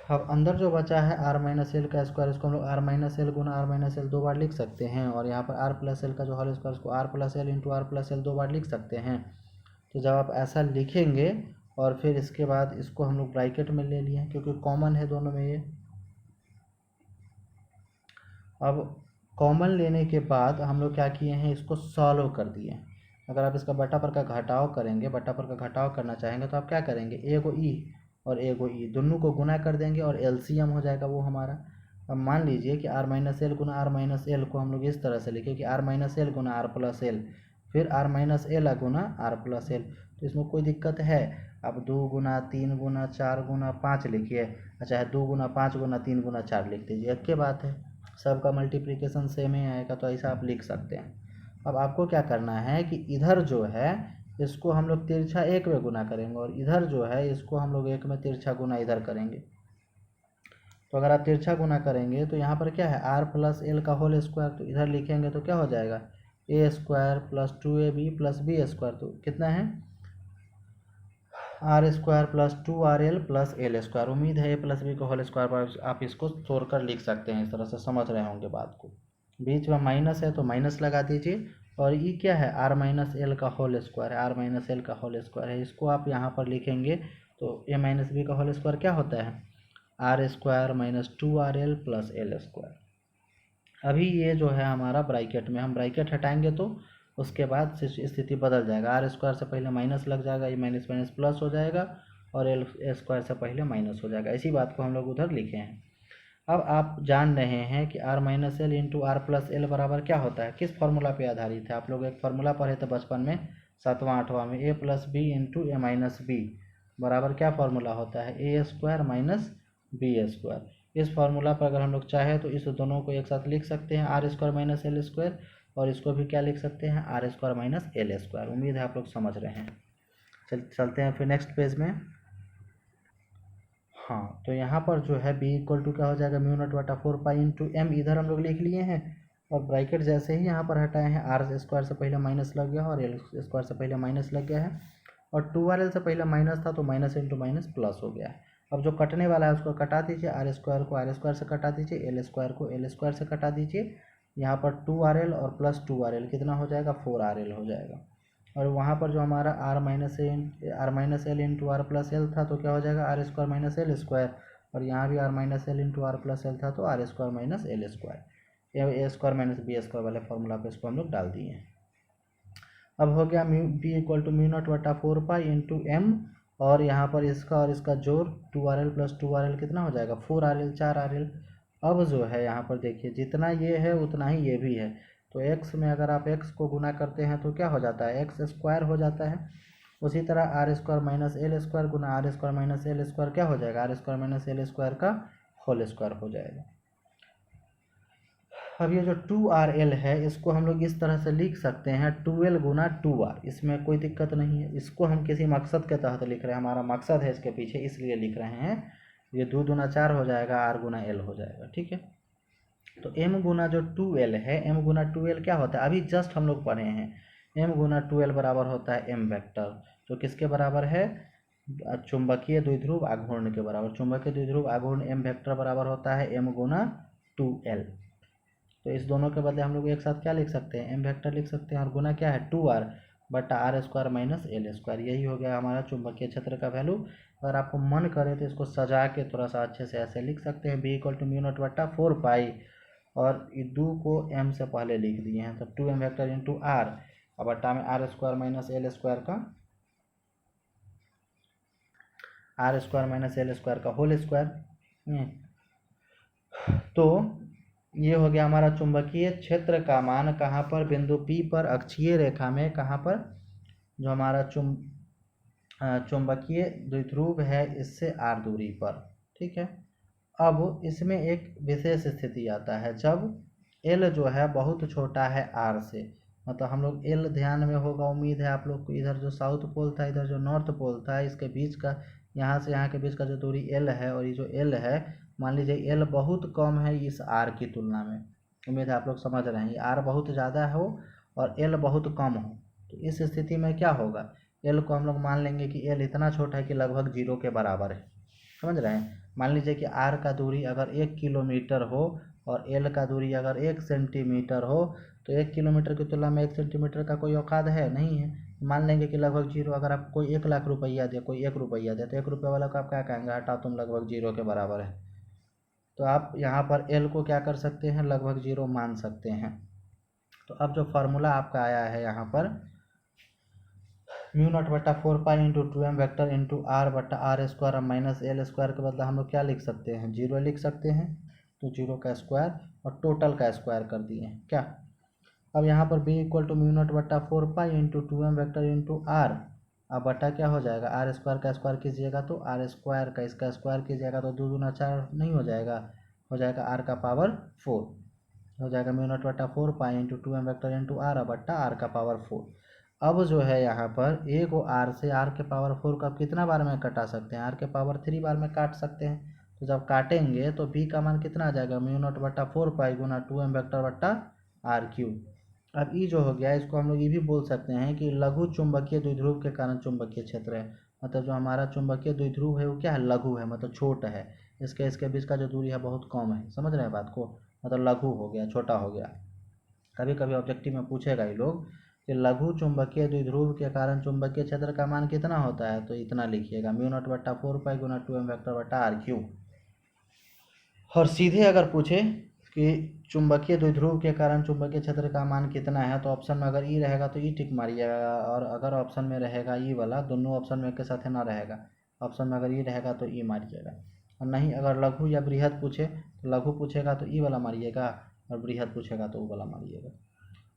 अब अंदर जो बचा है आर माइनस एल का स्क्वायर, इसको हम लोग आर माइनस एल गुना आर माइनस एल 2 बार लिख सकते हैं, और यहाँ पर आर प्लस एल का जो होल स्क्वायर उसको R plus L into R plus L 2 बार लिख सकते हैं। तो जब आप ऐसा लिखेंगे और फिर इसके बाद इसको हम लोग ब्रैकेट में ले लिए क्योंकि कॉमन है दोनों में ये। अब कॉमन लेने के बाद हम लोग क्या किए हैं, इसको सॉल्व कर दिए। अगर आप इसका बटा पर का घटाव करेंगे, बटा पर का घटाव करना चाहेंगे तो आप क्या करेंगे, ए को ई और ए को ई दोनों को गुना कर देंगे और एलसीएम हो जाएगा वो हमारा। अब मान लीजिए कि आर माइनस एल गुना आर माइनस एल को हम लोग इस तरह से लिखे कि आर माइनस एल गुना आर प्लस एल, फिर आर माइनस एल गुना आर प्लस एल। तो इसमें कोई दिक्कत है, अब 2 गुना 3 गुना 4 गुना 5 लिखिए, अच्छा है 2 गुना 5 गुना 3 गुना 4 लिख दीजिए, एक के बात है, सबका मल्टीप्लिकेशन सेम ही आएगा, तो ऐसा आप लिख सकते हैं। अब आपको क्या करना है कि इधर जो है इसको हम लोग तिरछा 1 में गुना करेंगे और इधर जो है इसको हम लोग 1 में तिरछा गुना इधर करेंगे। तो अगर आप तिरछा गुना करेंगे तो यहाँ पर क्या है, आर प्लस एल का होल स्क्वायर, तो इधर लिखेंगे तो क्या हो जाएगा, A square plus 2ab plus B square, तो कितना है R square plus 2rl plus L square. उम्मीद है ए प्लस बी का होल स्क्वायर पर आप इसको तोड़कर लिख सकते हैं, इस तरह से समझ रहे होंगे बात को। बीच में माइनस है तो माइनस लगा दीजिए, और ये क्या है, आर माइनस एल का होल स्क्वायर है, आर माइनस एल का होल स्क्वायर है, इसको आप यहाँ पर लिखेंगे तो ए माइनस बी का होल स्क्वायर क्या होता है, R square minus 2rl plus L square. अभी ये जो है हमारा ब्रैकेट में, हम ब्रैकेट हटाएंगे तो उसके बाद स्थिति बदल जाएगा, आर स्क्वायर से पहले माइनस लग जाएगा, ये माइनस माइनस प्लस हो जाएगा, और एल स्क्वायर से पहले माइनस हो जाएगा। इसी बात को हम लोग उधर लिखे हैं। अब आप जान रहे हैं कि R minus L into R plus L बराबर क्या होता है, किस फार्मूला पे आधारित है। आप लोग एक फार्मूला पढ़े थे बचपन में 7वां 8वां में, ए प्लस बी इंटू ए माइनस बी बराबर क्या फार्मूला होता है, ए स्क्वायर माइनस बी स्क्वायर। इस फार्मूला पर अगर हम लोग चाहें तो इस दोनों को एक साथ लिख सकते हैं, R square minus L square, और इसको भी क्या लिख सकते हैं, R square minus L square. उम्मीद है आप लोग समझ रहे हैं। चलते हैं फिर नेक्स्ट पेज में। हाँ, तो यहाँ पर जो है बी इक्वल टू क्या हो जाएगा, म्यू नॉट बटा 4 पाई इंटू एम इधर हम लोग लिख लिए हैं, और ब्रैकेट जैसे ही यहाँ पर हटाए हैं, आर स्क्वायर से पहले माइनस लग गया और एल स्क्वायर से पहले माइनस लग गया है, और 2rl से पहले माइनस था तो माइनस इंटू माइनस प्लस हो गया है। अब जो कटने वाला है उसको कटा दीजिए, आर स्क्वायर को आर स्क्वायर से कटा दीजिए, एल स्क्वायर को एल स्क्वायर से कटा दीजिए। यहाँ पर 2RL और प्लस 2RL कितना हो जाएगा, 4RL हो जाएगा। और वहाँ पर जो हमारा R minus L into R plus L था तो क्या हो जाएगा, R square minus L square. और यहाँ भी R minus L into R plus L था तो R square minus L square. A square minus B square वाले फॉर्मूला पे इसको हम लोग डाल दिए। अब हो गया B equal to mu not बटा 4 पाई इंटू एम, और यहाँ पर इसका और इसका जोड़ 2RL प्लस 2RL कितना हो जाएगा, 4RL 4RL। अब जो है यहाँ पर देखिए जितना ये है उतना ही ये भी है, तो x में अगर आप x को गुना करते हैं तो क्या हो जाता है, एक्स स्क्वायर हो जाता है। उसी तरह R square minus L square गुना R square minus L square क्या हो जाएगा, R square minus L square का होल स्क्वायर हो जाएगा। अब ये जो 2RL है इसको हम लोग इस तरह से लिख सकते हैं 2L गुना 2R, इसमें कोई दिक्कत नहीं है। इसको हम किसी मकसद के तहत लिख रहे हैं, हमारा मकसद है इसके पीछे, इसलिए लिख रहे हैं। ये 2 दूना 4 हो जाएगा, R गुना L हो जाएगा, ठीक है। तो M गुना जो 2L है, M गुना 2L क्या होता है, अभी जस्ट हम लोग पढ़े हैं, M गुना 2L बराबर होता है M वेक्टर, जो किसके बराबर है, चुंबकीय द्विध्रुव आघूर्ण के बराबर। चुंबकीय द्विध्रुव आघूर्ण M वेक्टर बराबर होता है M गुना 2L। तो इस दोनों के बदले हम लोग एक साथ क्या लिख सकते हैं, M वेक्टर लिख सकते हैं, और गुना क्या है 2R बटा R square minus L square. यही हो गया हमारा चुंबकीय क्षेत्र का वैल्यू। अगर आपको मन करे तो इसको सजा के थोड़ा सा अच्छे से ऐसे लिख सकते हैं, B equal to mu not बटा 4 पाई, और ये 2 को m से पहले लिख दिए हैं, तो 2m वेक्टर इंटू आर, और बटा में R square minus L square का, R square minus L square का होल स्क्वायर। तो ये हो गया हमारा चुंबकीय क्षेत्र का मान कहाँ पर, बिंदु P पर अक्षीय रेखा में, कहाँ पर, जो हमारा चुंबकीय द्विध्रुव है इससे r दूरी पर, ठीक है। अब इसमें एक विशेष स्थिति आता है जब L जो है बहुत छोटा है r से, मतलब हम लोग L ध्यान में होगा, उम्मीद है आप लोग को, इधर जो साउथ पोल था इधर जो नॉर्थ पोल था, इसके बीच का, यहाँ से यहाँ के बीच का जो दूरी L है, और ये जो L है मान लीजिए L बहुत कम है इस R की तुलना में, उम्मीद है आप लोग समझ रहे हैं, R बहुत ज़्यादा हो और L बहुत कम हो, तो इस स्थिति में क्या होगा, L को हम लोग मान लेंगे कि L इतना छोटा है कि लगभग 0 के बराबर है, समझ रहे हैं। मान लीजिए कि R का दूरी अगर 1 किलोमीटर हो और L का दूरी अगर 1 सेंटीमीटर हो, तो 1 किलोमीटर की तुलना में 1 सेंटीमीटर का कोई औकात है नहीं है, मान लेंगे कि लगभग 0। अगर आप कोई 1 लाख रुपया दे, कोई 1 रुपया दे, तो 1 रुपये वाला को आप क्या कहेंगे, हटा तुम लगभग 0 के बराबर है। तो आप यहाँ पर L को क्या कर सकते हैं, लगभग 0 मान सकते हैं। तो अब जो फार्मूला आपका आया है यहाँ पर, म्यू नॉट बटा 4 pi into 2m vector into R बटा R square minus L square के बदला हम लोग क्या लिख सकते हैं, 0 लिख सकते हैं। तो 0 का स्क्वायर और टोटल का स्क्वायर कर दिए क्या। अब यहाँ पर b equal to mu not बटा 4 pi into 2m vector into R, अब बटा क्या हो जाएगा, आर स्क्वायर का स्क्वायर कीजिएगा तो आर स्क्वायर का इसका स्क्वायर कीजिएगा तो 2 दूना 4 नहीं हो जाएगा, हो जाएगा आर का पावर 4, हो जाएगा म्यू नॉट बटा 4 pi into 2m vector into R बटा आर का पावर 4। अब जो है यहाँ पर a को r से r के पावर 4 का कितना बार में कटा सकते हैं, r के पावर 3 बार में काट सकते हैं। तो जब काटेंगे तो b का मान कितना आ जाएगा, म्यू नॉट बटा 4 पाई गुना 2m वेक्टर बटा आर क्यूब। अब ई जो हो गया इसको हम लोग ये भी बोल सकते हैं कि लघु चुंबकीय द्विध्रुव के कारण चुंबकीय क्षेत्र है, मतलब जो हमारा चुंबकीय द्विध्रुव है वो क्या है, लघु है, मतलब छोटा है, इसके बीच का जो दूरी है बहुत कम है, समझ रहे हैं बात को, मतलब लघु हो गया, छोटा हो गया। कभी कभी ऑब्जेक्टिव में पूछेगा ये लोग कि लघु चुंबकीय द्विध्रुव के कारण चुंबकीय क्षेत्र का मान कितना होता है, तो इतना लिखिएगा, म्यू नॉट बटा 4 पाई गुना 2m वेक्टर बटा आर क्यूब। और सीधे अगर पूछे कि चुंबकीय द्विध्रुव के कारण चुंबकीय क्षेत्र का मान कितना है, तो ऑप्शन में अगर ई रहेगा तो ई टिक मारिएगा, और अगर ऑप्शन में रहेगा ई वाला, दोनों ऑप्शन में एक साथ ना रहेगा, ऑप्शन में अगर ई रहेगा तो ई मारिएगा, और नहीं अगर लघु या बृहद पूछे तो लघु पूछेगा तो ई वाला मारिएगा, और बृहद पूछेगा तो वो वाला मारिएगा।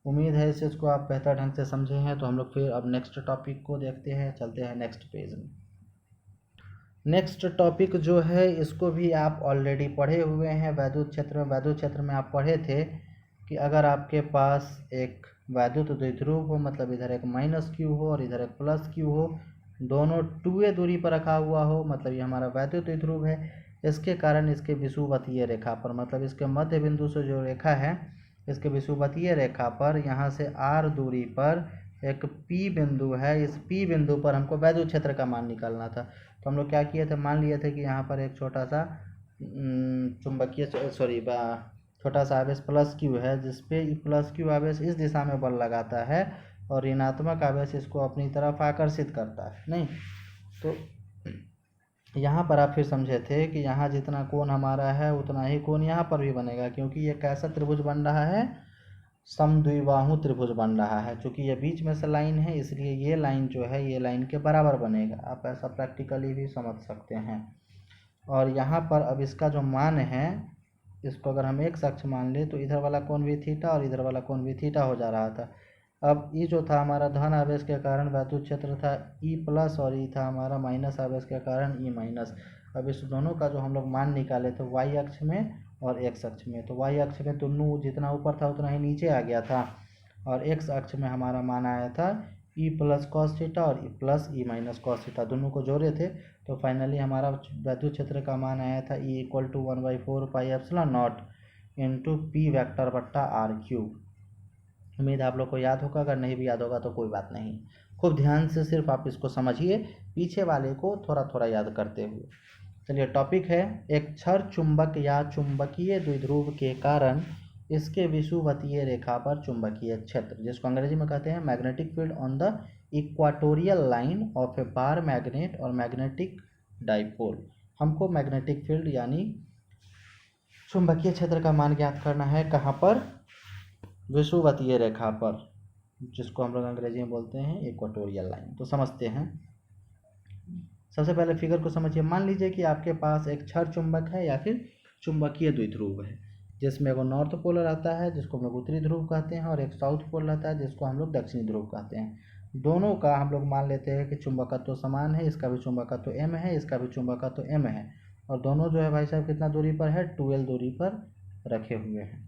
उम्मीद है इस चीज़ को आप बेहतर ढंग से समझे हैं। तो हम लोग फिर अब नेक्स्ट टॉपिक को देखते हैं, चलते हैं नेक्स्ट पेज में। नेक्स्ट टॉपिक जो है इसको भी आप ऑलरेडी पढ़े हुए हैं वैद्युत क्षेत्र में। वैद्युत क्षेत्र में आप पढ़े थे कि अगर आपके पास एक वैद्युत द्विध्रुव हो, मतलब इधर एक माइनस क्यू हो और इधर एक प्लस क्यू हो, दोनों 2a दूरी पर रखा हुआ हो, मतलब ये हमारा वैद्युत द्विध्रुव है, इसके कारण इसके विषुवतीय रेखा पर, मतलब इसके मध्य बिंदु से जो रेखा है इसके विषुवतीय रेखा पर यहाँ से r दूरी पर एक P बिंदु है, इस P बिंदु पर हमको वैद्युत क्षेत्र का मान निकालना था। तो हम लोग क्या किए थे, मान लिए थे कि यहाँ पर एक छोटा सा चुंबकीय छोटा सा आवेश प्लस क्यू है, जिसपे प्लस क्यू आवेश इस दिशा में बल लगाता है और ऋणात्मक आवेश इसको अपनी तरफ आकर्षित करता है। नहीं तो यहाँ पर आप फिर समझे थे कि यहाँ जितना कोण हमारा है उतना ही कोण यहाँ पर भी बनेगा, क्योंकि ये कैसा त्रिभुज बन रहा है, समद्विबाहु त्रिभुज बन रहा है। चूँकि ये बीच में से लाइन है इसलिए ये लाइन जो है ये लाइन के बराबर बनेगा। आप ऐसा प्रैक्टिकली भी समझ सकते हैं। और यहाँ पर अब इसका जो मान है, इसको अगर हम x अक्ष मान ले तो इधर वाला कोण भी थीटा और इधर वाला कोण भी थीटा हो जा रहा था। अब ये जो था हमारा धन आवेश के कारण वैद्युत क्षेत्र था E प्लस और ये था हमारा माइनस आवेश के कारण E माइनस। अब इस दोनों का जो हम लोग मान निकाले थे y अक्ष में और x अक्ष में, तो y अक्ष में दोनों जितना ऊपर था उतना ही नीचे आ गया था और x अक्ष में हमारा मान आया था E प्लस कॉस थीटा और E plus E minus cos theta, दोनों को जोड़े थे तो फाइनली हमारा वैद्युत क्षेत्र का मान आया था E equal to 1/4 pi epsilon naught into P vector बट्टा आर क्यूब। उम्मीद आप लोग को याद होगा, अगर नहीं भी याद होगा तो कोई बात नहीं, खूब ध्यान से सिर्फ आप इसको समझिए, पीछे वाले को थोड़ा थोड़ा याद करते हुए। चलिए टॉपिक है, एक क्षर चुंबक या चुंबकीय द्विध्रुव के कारण इसके विषुवतीय रेखा पर चुंबकीय क्षेत्र, जिसको अंग्रेजी में कहते हैं magnetic field on the equatorial line of A bar magnet और मैग्नेटिक डाइपोल। हमको मैग्नेटिक फील्ड यानी चुंबकीय क्षेत्र का मान ज्ञात करना है कहाँ पर, विषुवतीय रेखा पर, जिसको हम लोग अंग्रेजी में बोलते हैं इक्वाटोरियल लाइन। तो समझते हैं, सबसे पहले फिगर को समझिए। मान लीजिए कि आपके पास एक क्षर चुंबक है या फिर चुंबकीय द्विध्रुव है, जिसमें एगो नॉर्थ पोल रहता है जिसको हम लोग उत्तरी ध्रुव कहते हैं और एक साउथ पोल रहता है जिसको हम लोग दक्षिणी ध्रुव कहते हैं। दोनों का हम लोग मान लेते हैं कि चुंबकत्व समान है, इसका भी चुंबकत्व m है, इसका भी चुंबकत्व m है, और दोनों जो है भाई साहब कितना दूरी पर है, 2l दूरी पर रखे हुए हैं।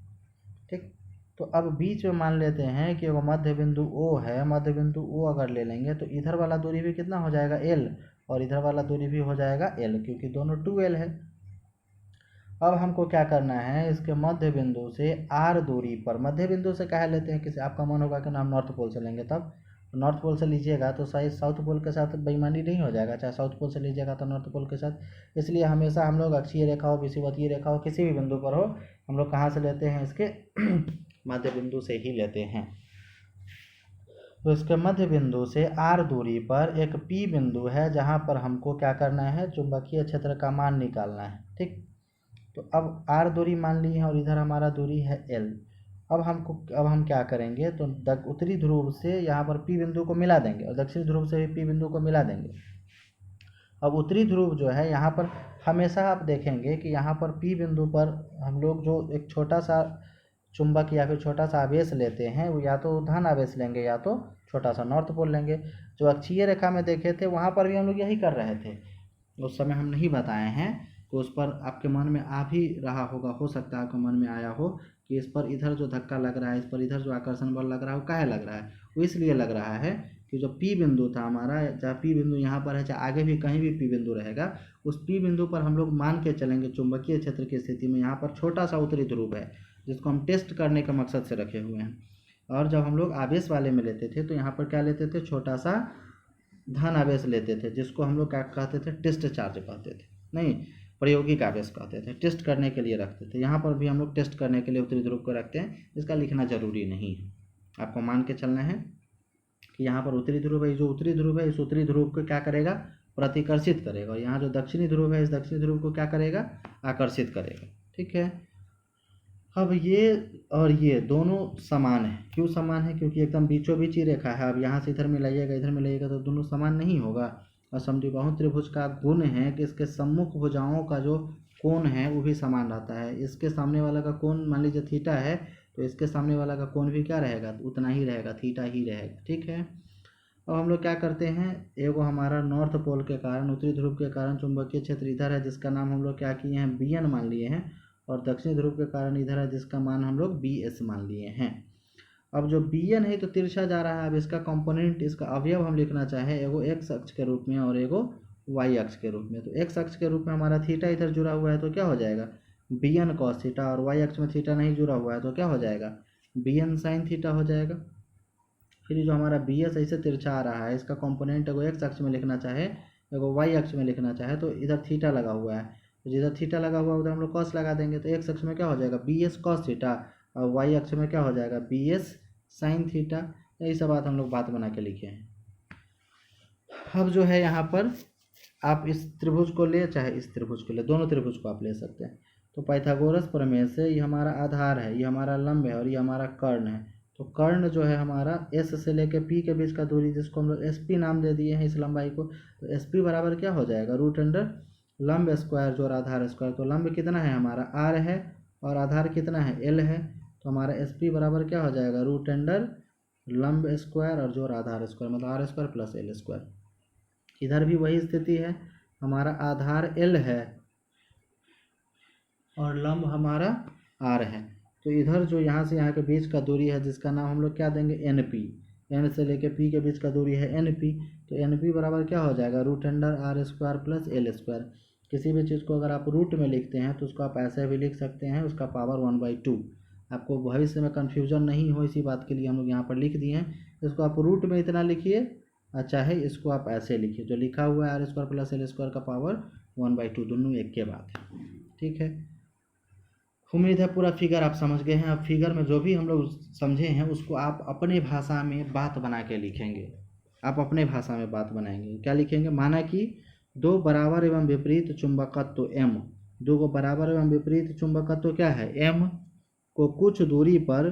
ठीक, तो अब बीच में मान लेते हैं कि वो मध्य बिंदु O है, मध्य बिंदु O अगर ले लेंगे तो इधर वाला दूरी भी कितना हो जाएगा L और इधर वाला दूरी भी हो जाएगा L, क्योंकि दोनों 2L है। अब हमको क्या करना है, इसके मध्य बिंदु से R दूरी पर, मध्य बिंदु से कह लेते हैं, किसी आपका मन होगा कि ना हम नॉर्थ पोल से लेंगे, तब नॉर्थ पोल से लीजिएगा तो शायद साउथ पोल के साथ बेईमानी नहीं हो जाएगा, चाहे साउथ पोल से लीजिएगा तो नॉर्थ पोल के साथ। इसलिए हमेशा हम लोग अक्षीय रेखा हो, विषुवतीय रेखा हो, किसी भी बिंदु पर हो, हम लोग कहाँ से लेते हैं, इसके मध्य बिंदु से ही लेते हैं। तो इसके मध्य बिंदु से R दूरी पर एक P बिंदु है जहाँ पर हमको क्या करना है, चुंबकीय क्षेत्र का मान निकालना है। ठीक, तो अब R दूरी मान ली है और इधर हमारा दूरी है L। अब हम क्या करेंगे, तो उत्तरी ध्रुव से यहाँ पर P बिंदु को मिला देंगे और दक्षिणी ध्रुव से भी P बिंदु को मिला देंगे। अब उत्तरी ध्रुव जो है यहाँ पर हमेशा आप देखेंगे कि यहाँ पर P बिंदु पर हम लोग जो एक छोटा सा चुंबक या फिर छोटा सा आवेश लेते हैं, वो या तो धन आवेश लेंगे या तो छोटा सा नॉर्थ पोल लेंगे। जो अक्षीय रेखा में देखे थे वहाँ पर भी हम लोग यही कर रहे थे, उस समय हम नहीं बताए हैं, तो उस पर आपके मन में आ भी रहा होगा, हो सकता है आपके मन में आया हो कि इस पर इधर जो धक्का लग रहा है, इस पर इधर जो आकर्षण बल लग रहा है वो काहे लग रहा है। वो इसलिए लग रहा है कि जो P बिंदु था हमारा, चाहे P बिंदु यहाँ पर है चाहे आगे भी कहीं भी P बिंदु रहेगा, उस P बिंदु पर हम लोग मान के चलेंगे चुंबकीय क्षेत्र की स्थिति में यहाँ पर छोटा सा उत्तरी ध्रुव है, जिसको हम टेस्ट करने का मकसद से रखे हुए हैं। और जब हम लोग आवेश वाले में लेते थे तो यहाँ पर क्या लेते थे, छोटा सा धन आवेश लेते थे, जिसको हम लोग क्या कहते थे, टेस्ट चार्ज कहते थे, नहीं प्रायोगिक आवेश कहते थे, टेस्ट करने के लिए रखते थे। यहाँ पर भी हम लोग टेस्ट करने के लिए उत्तरी ध्रुव को रखते हैं, इसका लिखना जरूरी नहीं है, आपको मान के चलना है कि यहाँ पर उत्तरी ध्रुव है, जो उत्तरी ध्रुव है इस उत्तरी ध्रुव को क्या करेगा, प्रतिकर्षित करेगा, और यहाँ जो दक्षिणी ध्रुव है इस दक्षिणी ध्रुव को क्या करेगा, आकर्षित करेगा। ठीक है, अब ये और ये दोनों समान है। क्यों समान है, क्योंकि एकदम बीचों बीच ही रेखा है। अब यहाँ से इधर मिलाइएगा इधर मिलाइएगा तो दोनों समान नहीं होगा। और समद्विबाहु त्रिभुज का गुण है कि इसके सम्मुख भुजाओं का जो कोण है वो भी समान रहता है। इसके सामने वाला का कोण मान लीजिए थीटा है तो इसके सामने वाला का कोण भी क्या रहेगा, उतना ही रहेगा, थीटा ही रहेगा। ठीक है, अब हम लोग क्या करते हैं, एगो हमारा नॉर्थ पोल के कारण, उत्तरी ध्रुव के कारण चुंबकीय क्षेत्र इधर है जिसका नाम हम लोग क्या किए हैं, BN मान लिए हैं, और दक्षिणी ध्रुव के कारण इधर है जिसका मान हम लोग BS मान लिए हैं। अब जो BN है तो तिरछा जा रहा है, अब इसका कंपोनेंट, इसका अवयव हम लिखना चाहें, एगो x अक्ष के रूप में और एगो y अक्ष के रूप में। तो x अक्ष के रूप में हमारा थीटा इधर जुड़ा हुआ है तो क्या हो जाएगा, BN cos थीटा, और y अक्ष में थीटा नहीं जुड़ा हुआ है तो क्या हो जाएगा, BN sin थीटा हो जाएगा। फिर जो हमारा BS ऐसे तिरछा आ रहा है, इसका कंपोनेंट अगर x अक्ष में लिखना चाहे देखो वाई अक्ष में लिखना चाहे तो इधर थीटा लगा हुआ है, तो जिधर थीटा लगा हुआ है उधर हम लोग कॉस लगा देंगे, तो एक्स अक्ष में क्या हो जाएगा बी एस कॉस थीटा, और वाई अक्ष में क्या हो जाएगा बी एस साइन थीटा। यही सब बात हम लोग बात बना के लिखे हैं। अब जो है यहाँ पर आप इस त्रिभुज को ले चाहे इस त्रिभुज को ले, दोनों त्रिभुज को आप ले सकते हैं। तो पाइथागोरस प्रमेय से ये हमारा आधार है, ये हमारा लंब है और ये हमारा कर्ण है। तो कर्ण जो है हमारा एस से लेकर पी के बीच का दूरी, जिसको हम लोग एस पी नाम दे दिए हैं इस लंबाई को, तो एस पी बराबर क्या हो जाएगा रूट अंडर लंब स्क्वायर जोड़ आधार स्क्वायर। तो लंब कितना है हमारा आर है और आधार कितना है एल है, तो हमारा एस पी बराबर क्या हो जाएगा रूट अंडर लंब स्क्वायर और जोड़ आधार स्क्वायर, मतलब R square plus L square. इधर भी वही स्थिति है, हमारा आधार एल है और लंब हमारा आर है। तो इधर जो यहाँ से यहाँ के बीच का दूरी है जिसका नाम हम लोग क्या देंगे एन पी, एन से लेके पी के बीच का दूरी है एन पी। तो एन पी बराबर क्या हो जाएगा root under R square plus L square. किसी भी चीज़ को अगर आप रूट में लिखते हैं तो उसको आप ऐसे भी लिख सकते हैं, उसका पावर 1/2। आपको भविष्य में कन्फ्यूजन नहीं हो इसी बात के लिए हम लोग यहाँ पर लिख दिए हैं। इसको आप रूट में इतना लिखिए और चाहे इसको आप ऐसे लिखिए, जो लिखा हुआ है R square plus L square का पावर 1/2, दोनों एक के बात है। ठीक है, उम्मीद है पूरा फिगर आप समझ गए हैं। अब फिगर में जो भी हम लोग समझे हैं उसको आप अपने भाषा में बात बना के लिखेंगे। आप अपने भाषा में बात बनाएंगे, क्या लिखेंगे, माना कि दो बराबर एवं विपरीत चुंबकत्व एम, दो को बराबर एवं विपरीत चुंबकत्व क्या है एम को कुछ दूरी पर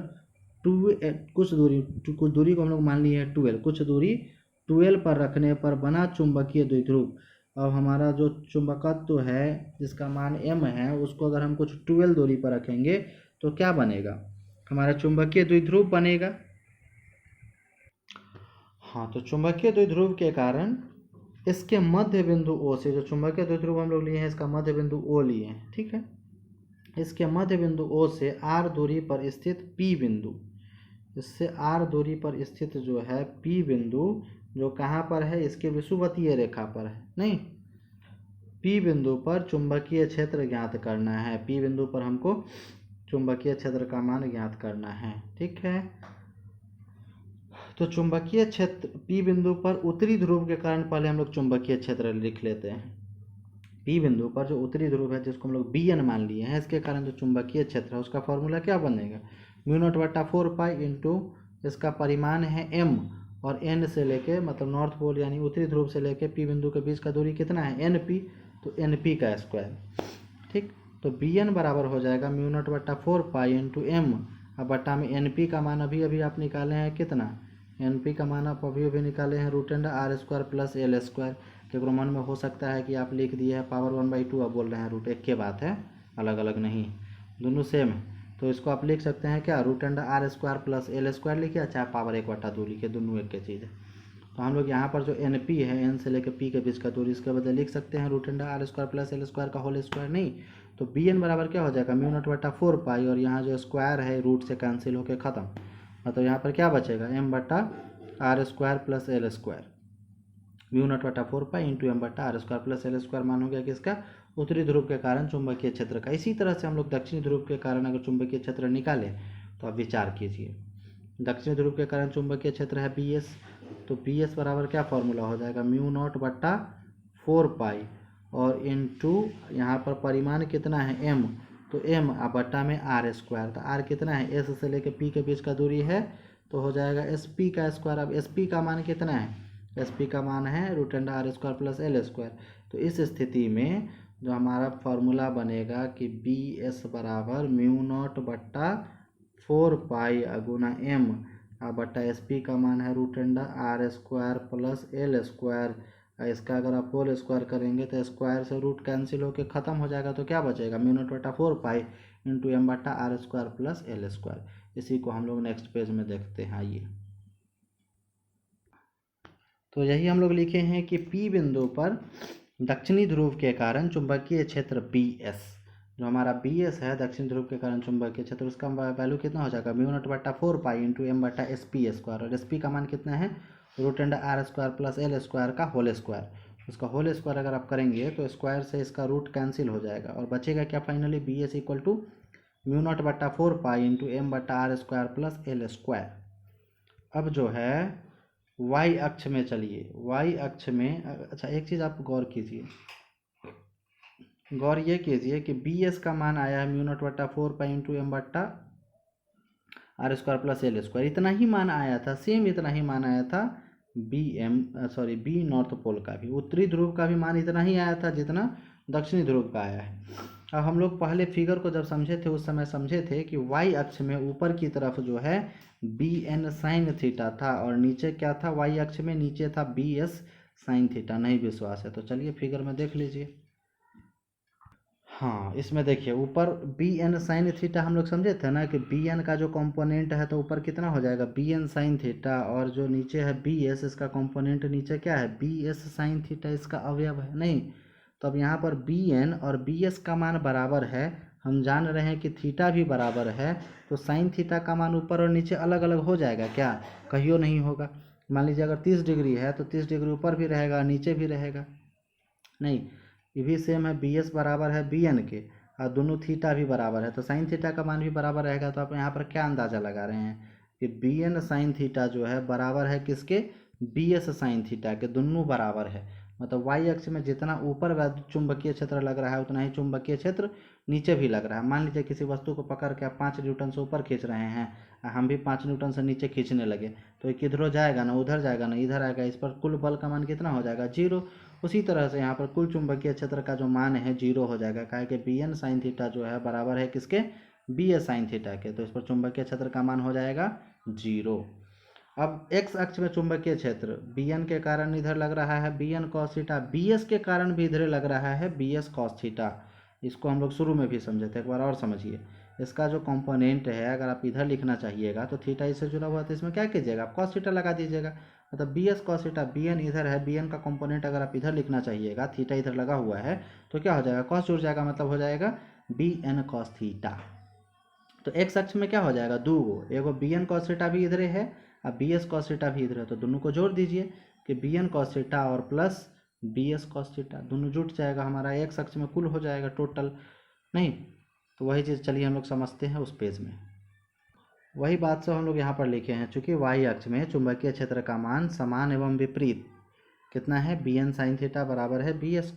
कुछ दूरी को हम लोग मान लिए है 12, कुछ दूरी 12 पर रखने पर बना चुंबकीय द्विध्रुव। अब हमारा जो चुंबकत्व है जिसका मान m है उसको अगर हम कुछ 12 दूरी पर रखेंगे तो क्या बनेगा, हमारा चुंबकीय द्विध्रुव बनेगा। हाँ, तो चुंबकीय द्विध्रुव के कारण इसके मध्य बिंदु O से, जो चुंबकीय द्विध्रुव हम लोग लिए हैं इसका मध्य बिंदु O लिए हैं, ठीक है, इसके मध्य बिंदु O से r दूरी पर स्थित P बिंदु, इससे r दूरी पर स्थित जो है P बिंदु, जो कहाँ पर है इसके विषुवतीय रेखा पर है, नहीं, P बिंदु पर चुंबकीय क्षेत्र ज्ञात करना है। P बिंदु पर हमको चुंबकीय क्षेत्र का मान ज्ञात करना है, ठीक है। तो चुंबकीय क्षेत्र P बिंदु पर उत्तरी ध्रुव के कारण पहले हम लोग चुंबकीय क्षेत्र लिख लेते हैं। P बिंदु पर जो उत्तरी ध्रुव है जिसको हम लोग Bn मान लिए हैं, इसके कारण जो चुंबकीय क्षेत्र है उसका फॉर्मूला क्या बनेगा, μ0/4 इंटू इसका परिमाण है m और n से लेके मतलब नॉर्थ पोल यानी उत्तरी ध्रुव से लेके P बिंदु के बीच का दूरी कितना है np, तो np का स्क्वायर, ठीक। तो Bn बराबर हो जाएगा μ0/4 इंटू m, अब बट्टा में np का मान अभी अभी आप निकाले हैं कितना, np का मान आप अभी अभी निकाले हैं root under R square plus L square. केवल मन में हो सकता है कि आप लिख दिए हैं पावर 1/2, आप बोल रहे हैं रूट, एक के बात है, अलग अलग नहीं, दोनों सेम है। तो इसको आप लिख सकते हैं क्या root under R square plus L square लिखिए, चाहे पावर 1/2 लिखिए, दोनों एक की चीज़ है। तो हम लोग यहाँ पर जो एन पी है एन से लेकर पी के बीच का दूरी, इसके बदले लिख सकते हैं root under R square plus L square का होल स्क्वायर, नहीं तो बी एन बराबर क्या हो जाएगा μ0/4 और यहाँ जो स्क्वायर है रूट से कैंसिल होकर ख़त्म, मतलब यहाँ पर क्या बचेगा m/r square plus L square, μ0/4 into m/r square plus L square मान हो गया किसका, उत्तरी ध्रुव के कारण चुंबकीय क्षेत्र का। इसी तरह से हम लोग दक्षिणी ध्रुव के कारण अगर चुंबकीय क्षेत्र निकालें तो आप विचार कीजिए, दक्षिणी ध्रुव के कारण चुंबकीय क्षेत्र है बी एस, तो बी एस बराबर क्या फॉर्मूला हो जाएगा μ0/4 और इंटू यहाँ पर परिमाण कितना है m, तो m बट्टा में आर स्क्वायर, तो आर कितना है एस से लेकर पी के बीच का दूरी है तो हो जाएगा एस पी का स्क्वायर। अब एस पी का मान कितना है, एस पी का मान है root under R square plus L square. तो इस स्थिति में जो हमारा फॉर्मूला बनेगा कि बी एस बराबर μ0/4 गुना m बट्टा एस पी का मान है root under R square plus L square. इसका अगर आप होल स्क्वायर करेंगे तो स्क्वायर से रूट कैंसिल होकर ख़त्म हो जाएगा, तो क्या बचेगा μ0/4 into m/r square plus L square. इसी को हम लोग नेक्स्ट पेज में देखते हैं, आइए। तो यही हम लोग लिखे हैं कि P बिंदु पर दक्षिणी ध्रुव के कारण चुंबकीय क्षेत्र बी एस, जो हमारा बी एस है दक्षिण ध्रुव के कारण चुंबकीय क्षेत्र, उसका वैल्यू कितना हो जाएगा μ0/4 इंटू m/sp स्क्वायर, और sp का मान कितना है root under R square plus L square का होल स्क्वायर। उसका होल स्क्वायर अगर आप करेंगे तो स्क्वायर से इसका रूट कैंसिल हो जाएगा और बचेगा क्या finally B S equal to μ0/4 into m/r square plus L square. अब जो है वाई अक्ष में चलिए, वाई अक्ष में अच्छा एक चीज़ आप गौर कीजिए, गौर ये कीजिए कि बी एस का मान आया है म्यू नॉट बट्टा 4 पाई इंटू एम बट्टा R square plus L square, इतना ही मान आया था, सेम इतना ही मान आया था बी नॉर्थ पोल का भी, उत्तरी ध्रुव का भी मान इतना ही आया था जितना दक्षिणी ध्रुव का आया है। अब हम लोग पहले फिगर को जब समझे थे उस समय समझे थे कि वाई अक्ष में ऊपर की तरफ जो है बी एन साइन थीटा था और नीचे क्या था, वाई अक्ष में नीचे था बी एस साइन थीटा। नहीं विश्वास है तो चलिए फिगर में देख लीजिए। हाँ इसमें देखिए ऊपर बी एन साइन थीटा हम लोग समझे थे ना कि बी एन का जो कंपोनेंट है तो ऊपर कितना हो जाएगा बी एन साइन थीटा, और जो नीचे है बी एस, इसका कंपोनेंट नीचे क्या है बी एस साइन थीटा, इसका अवयव है नहीं। तो अब यहाँ पर बी एन और बी एस का मान बराबर है, हम जान रहे हैं कि थीटा भी बराबर है, तो साइन थीटा का मान ऊपर और नीचे अलग अलग हो जाएगा क्या, कहियो नहीं होगा। मान लीजिए अगर 30 डिग्री है तो 30 डिग्री ऊपर भी रहेगा नीचे भी रहेगा, नहीं ये भी सेम है, बी एस बराबर है बी एन के और दोनों थीटा भी बराबर है तो साइन थीटा का मान भी बराबर रहेगा। तो आप यहाँ पर क्या अंदाज़ा लगा रहे हैं कि बी एन साइन थीटा जो है बराबर है किसके, बी एस साइन थीटा के, दोनों बराबर है। मतलब वाई अक्ष में जितना ऊपर चुंबकीय क्षेत्र लग रहा है उतना ही चुंबकीय क्षेत्र नीचे भी लग रहा है। मान लीजिए किसी वस्तु को पकड़ के आप 5 न्यूटन से ऊपर खींच रहे हैं, हम भी 5 न्यूटन से नीचे खींचने लगे तो ये किधरों जाएगा ना उधर जाएगा ना इधर आएगा, इस पर कुल बल का मान कितना हो जाएगा 0। उसी तरह से यहाँ पर कुल चुंबकीय क्षेत्र का जो मान है 0 हो जाएगा, काहे कि बी एन साइन थीटा जो है बराबर है किसके, बी एस साइन थीटा के, तो इस पर चुंबकीय क्षेत्र का मान हो जाएगा 0। अब एक्स अक्ष में चुंबकीय क्षेत्र बी एन के कारण इधर लग रहा है B N cos theta, B S के कारण भी इधर लग रहा है बी एस कॉस थीटा। इसको हम लोग शुरू में भी समझे थे, एक बार और समझिए। इसका जो कंपोनेंट है अगर आप इधर लिखना चाहिएगा तो थीटा इससे जुड़ा हुआ है तो इसमें क्या कीजिएगा आप कॉस थीटा लगा दीजिएगा, मतलब B S cos theta, B N इधर है, बी एन का कंपोनेंट अगर आप इधर लिखना चाहिएगा, थीटा इधर लगा हुआ है तो क्या हो जाएगा कॉस जुड़ जाएगा, मतलब हो जाएगा बी एन कॉस थीटा। तो एक्स अक्ष में क्या हो जाएगा दो गो, एगो बी एन कॉस थीटा भी इधर है और बी एस कॉस थीटा भी इधर है, तो दोनों को जोड़ दीजिए कि बी एन कॉस थीटा और plus B S cos theta दोनों जुट जाएगा, हमारा एक्स अक्ष में कुल हो जाएगा टोटल, नहीं। तो वही चीज़ चलिए हम लोग समझते हैं उस पेज में। वही बात से हम लोग यहाँ पर लिखे हैं, चूंकि वाई अक्ष में चुंबकीय क्षेत्र का मान समान एवं विपरीत कितना है, बी एन साइन थीटा बराबर है बी एस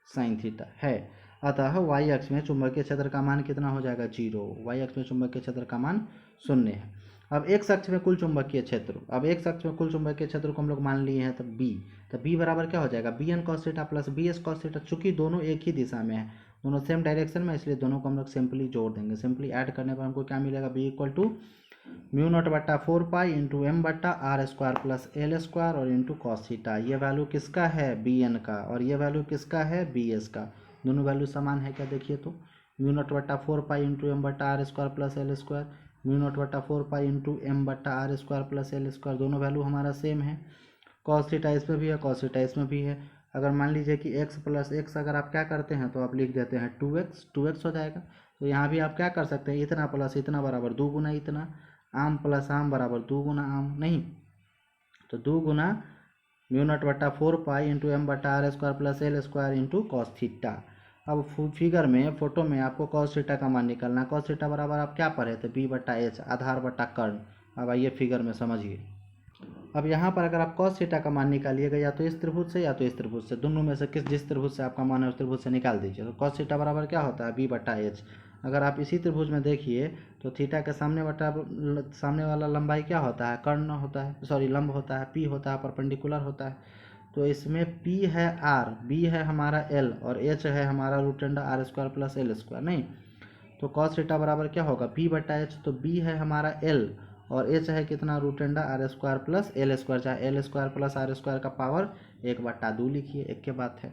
साइन थीटा है, अतः वाई अक्ष में चुंबकीय क्षेत्र का मान कितना हो जाएगा 0, वाई अक्ष में चुंबकीय क्षेत्र का मान 0 है। अब एक्स अक्ष में कुल चुंबकीय क्षेत्र, अब एक्स अक्ष में कुल चुंबकीय क्षेत्र को हम लोग मान लिए हैं तो बी बराबर क्या हो जाएगा B N cos theta plus B S cos theta, चूंकि दोनों एक ही दिशा में है, दोनों सेम डायरेक्शन में, इसलिए दोनों को हम लोग सिंपली जोड़ देंगे। सिंपली ऐड करने पर हमको क्या मिलेगा, B equal to mu naught बट्टा 4 पाई इंटू एम बट्टा R square plus L square और इंटू कॉस थीटा। ये वैल्यू किसका है बी एन का और ये वैल्यू किसका है बी एस का, दोनों वैल्यू समान है क्या देखिए तो, म्यू नॉट बट्टा 4 पाई इंटू एम बट्टा R square plus L square, mu naught बट्टा 4 पाई इंटू एम बट्टा R square plus L square, दोनों वैल्यू हमारा सेम है। कॉस थीटा इसमें भी है, कॉस थीटा इसमें भी है। अगर मान लीजिए कि x प्लस एक्स अगर आप क्या करते हैं तो आप लिख देते हैं 2x हो जाएगा, तो यहाँ भी आप क्या कर सकते हैं इतना प्लस इतना बराबर 2 गुना इतना, आम प्लस आम बराबर 2 गुना आम, नहीं तो 2 गुना म्यू नॉट बट्टा 4 पाई इंटू एम बट्टा R square plus L square into cos theta. अब फिगर में फोटो में आपको कॉस थीटा का मान निकालना, कॉस थीटा बराबर आप क्या पढ़े थे बी बट्टा एच, आधार बट्टा कर्ण। अब आइए फिगर में समझिए। अब यहाँ पर अगर आप कॉस थीटा का मान निकालिएगा या तो इस त्रिभुज से या तो इस त्रिभुज से, दोनों में से जिस त्रिभुज से आपका मान है उस त्रिभुज से निकाल दीजिए। तो कॉस थीटा बराबर क्या होता है बी बट्टा एच। अगर आप इसी त्रिभुज में देखिए तो थीटा के सामने वाला लंबाई क्या होता है कर्ण होता है, सॉरी लंब होता है, पी होता है, परपेंडिकुलर होता है। तो इसमें पी है आर, बी है हमारा एल और एच है हमारा root under R square plus L square, नहीं। तो कॉस थीटा बराबर क्या होगा बी बट्टा एच, तो बी है हमारा एल और एच है कितना root under R square plus L square, चाहे L square plus R square का पावर 1/2 लिखिए, एक के बात है।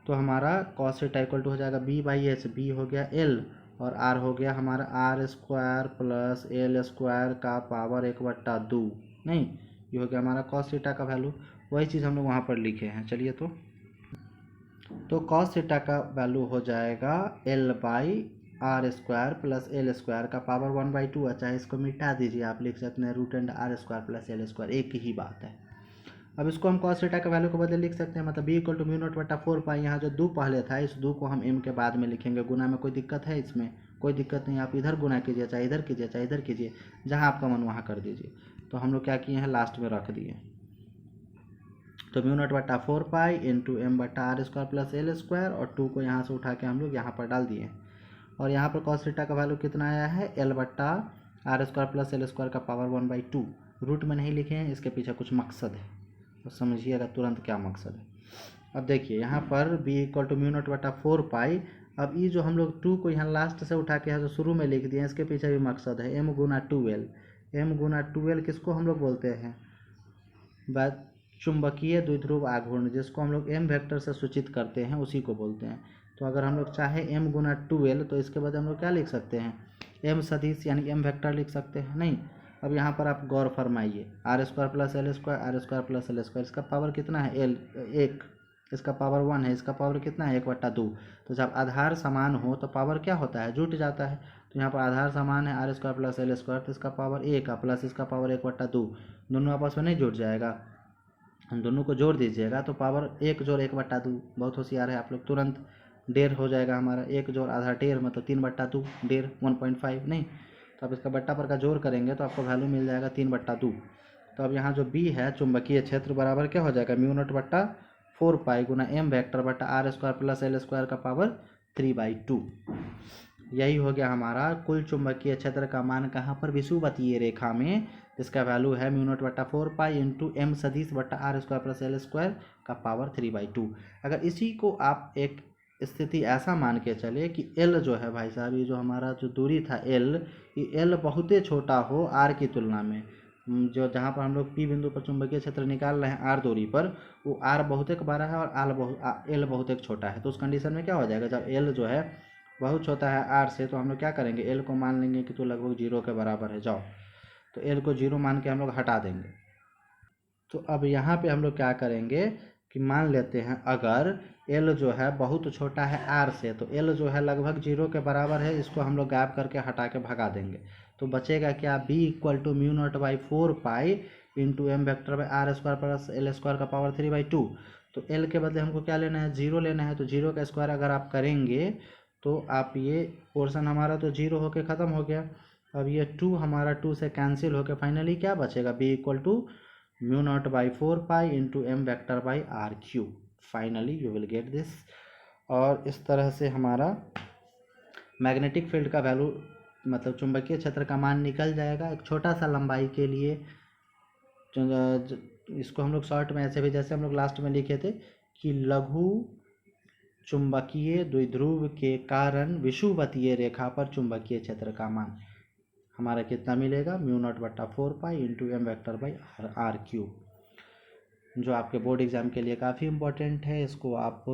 तो हमारा कॉस थीटा इक्वल टू हो जाएगा बी बाई एच, बी हो गया एल और आर हो गया हमारा R square plus L square का पावर 1/2, नहीं ये हो गया हमारा कॉस थीटा का वैल्यू। वही चीज़ हम लोग वहाँ पर लिखे हैं, चलिए तो कॉस थीटा का वैल्यू हो जाएगा L by R square plus L square का पावर 1/2, चाहे इसको मिटा दीजिए आप लिख सकते हैं root and R square plus L square, एक ही बात है। अब इसको हम कॉस थीटा के वैल्यू को बदले लिख सकते हैं, मतलब B equal to mu not बटा 4 पाई, यहाँ जो 2 पहले था इस 2 को हम एम के बाद में लिखेंगे, गुना में कोई दिक्कत है इसमें कोई दिक्कत नहीं, आप इधर गुना कीजिए चाहे इधर कीजिए चाहे इधर कीजिए, जहाँ आपका मन वहाँ कर दीजिए। तो हम लोग क्या किए हैं लास्ट में रख दिए। तो म्यू नॉट बटा 4 पाई इंटू एम बटा R square plus L square, और 2 को यहाँ से उठा के हम लोग यहाँ पर डाल दिए। और यहाँ पर कॉस थीटा का वैल्यू कितना आया है, एल बटा R square plus L square का पावर 1/2। रूट में नहीं लिखे हैं, इसके पीछे कुछ मकसद है, तो समझिएगा तुरंत क्या मकसद है। अब देखिए यहाँ पर b equal to mu not बटा 4 पाई। अब ये जो हम लोग 2 को यहाँ लास्ट से उठा के यहाँ जो शुरू में लिख दिए, इसके पीछे भी मकसद है, m गुना 2l। m गुना 2l किसको हम लोग बोलते हैं, बात चुंबकीय द्विध्रुव आघूर्ण, जिसको हम लोग m वेक्टर से सूचित करते हैं, उसी को बोलते हैं। तो अगर हम लोग चाहे m गुना 2l, तो इसके बाद हम लोग क्या लिख सकते हैं, m सदिश यानी m वेक्टर लिख सकते हैं, नहीं। अब यहाँ पर आप गौर फरमाइए, R square plus L square, R square plus L square, इसका पावर कितना है एल 1, इसका पावर 1 है, इसका पावर कितना है 1/2। तो जब आधार समान हो तो पावर क्या होता है, जुट जाता है। तो यहाँ पर आधार समान है R square plus L square, तो इसका पावर 1 प्लस इसका पावर 1/2, दोनों आपस में नहीं जुट जाएगा, हम दोनों को जोड़ दीजिएगा तो पावर 1 जोड़ 1/2, बहुत होशियार है आप लोग, तुरंत 1.5 हो जाएगा हमारा, 1 जोड़ आधा 1.5 मतलब 3/2, 1.5 1.5 नहीं। तो अब इसका बट्टा पर का जोड़ करेंगे तो आपको वैल्यू मिल जाएगा 3/2। तो अब यहाँ जो बी है चुंबकीय क्षेत्र बराबर क्या हो जाएगा, म्यू नॉट बट्टा 4 पाई गुना एम वेक्टर बट्टा R square plus L square का पावर 3/2। यही हो गया हमारा कुल चुंबकीय क्षेत्र का मान कहाँ पर, विषुवतीय रेखा में, जिसका वैल्यू है म्यू नॉट बट्टा 4 पाई इंटू एम सदिश बट्टा R square plus L square का पावर 3/2। अगर इसी को आप एक स्थिति ऐसा मान के चले कि एल जो है भाई साहब, ये जो हमारा जो दूरी था एल, ये एल बहुत ही छोटा हो आर की तुलना में, जो जहाँ पर हम लोग पी बिंदु पर चुंबकीय क्षेत्र निकाल रहे हैं आर दूरी पर, वो आर बहुत एक बड़ा है और एल बहुत एक छोटा है। तो उस कंडीशन में क्या हो जाएगा, जब एल जो है बहुत छोटा है आर से, तो हम लोग क्या करेंगे, एल को मान लेंगे कि तो लगभग 0 के बराबर है, जाओ तो एल को 0 मान के हम लोग हटा देंगे। तो अब यहाँ पे हम लोग क्या करेंगे कि मान लेते हैं अगर एल जो है बहुत छोटा है आर से, तो एल जो है लगभग 0 के बराबर है, इसको हम लोग गायब करके हटा के भगा देंगे। तो बचेगा क्या, b equal to mu naught by 4 pi into M vector by R square plus L square का पावर 3/2। तो एल के बदले हमको क्या लेना है, 0 लेना है। तो 0 का स्क्वायर अगर आप करेंगे तो आप ये पोर्शन हमारा तो 0 होके ख़त्म हो गया। अब ये 2 हमारा 2 से कैंसिल होकर फाइनली क्या बचेगा, b equal to mu naught by 4 pi into M vector by R cube. Finally you will get this. और इस तरह से हमारा मैग्नेटिक फील्ड का वैल्यू मतलब चुंबकीय क्षेत्र का मान निकल जाएगा। एक छोटा सा लंबाई के लिए इसको हम लोग शॉर्ट में ऐसे भी, जैसे हम लोग लास्ट में लिखे थे कि लघु चुंबकीय द्विध्रुव के कारण विषुवतीय रेखा पर चुंबकीय क्षेत्र का मान हमारा कितना मिलेगा, म्यू नॉट बट्टा 4 pi into M vector by R cube, जो आपके बोर्ड एग्ज़ाम के लिए काफ़ी इम्पोर्टेंट है। इसको आप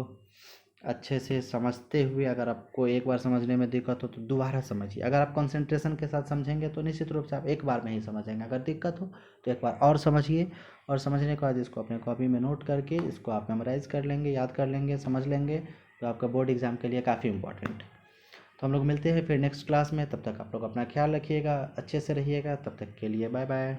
अच्छे से समझते हुए, अगर आपको एक बार समझने में दिक्कत हो तो दोबारा समझिए। अगर आप कंसंट्रेशन के साथ समझेंगे तो निश्चित रूप से आप एक बार में ही समझेंगे। अगर दिक्कत हो तो एक बार और समझिए, और समझने के बाद इसको अपने कॉपी में नोट करके इसको आप मेमोराइज़ कर लेंगे, याद कर लेंगे, समझ लेंगे, तो आपका बोर्ड एग्ज़ाम के लिए काफ़ी इम्पोर्टेंट है। तो हम लोग मिलते हैं फिर नेक्स्ट क्लास में, तब तक आप लोग अपना ख्याल रखिएगा, अच्छे से रहिएगा, तब तक के लिए बाय बाय।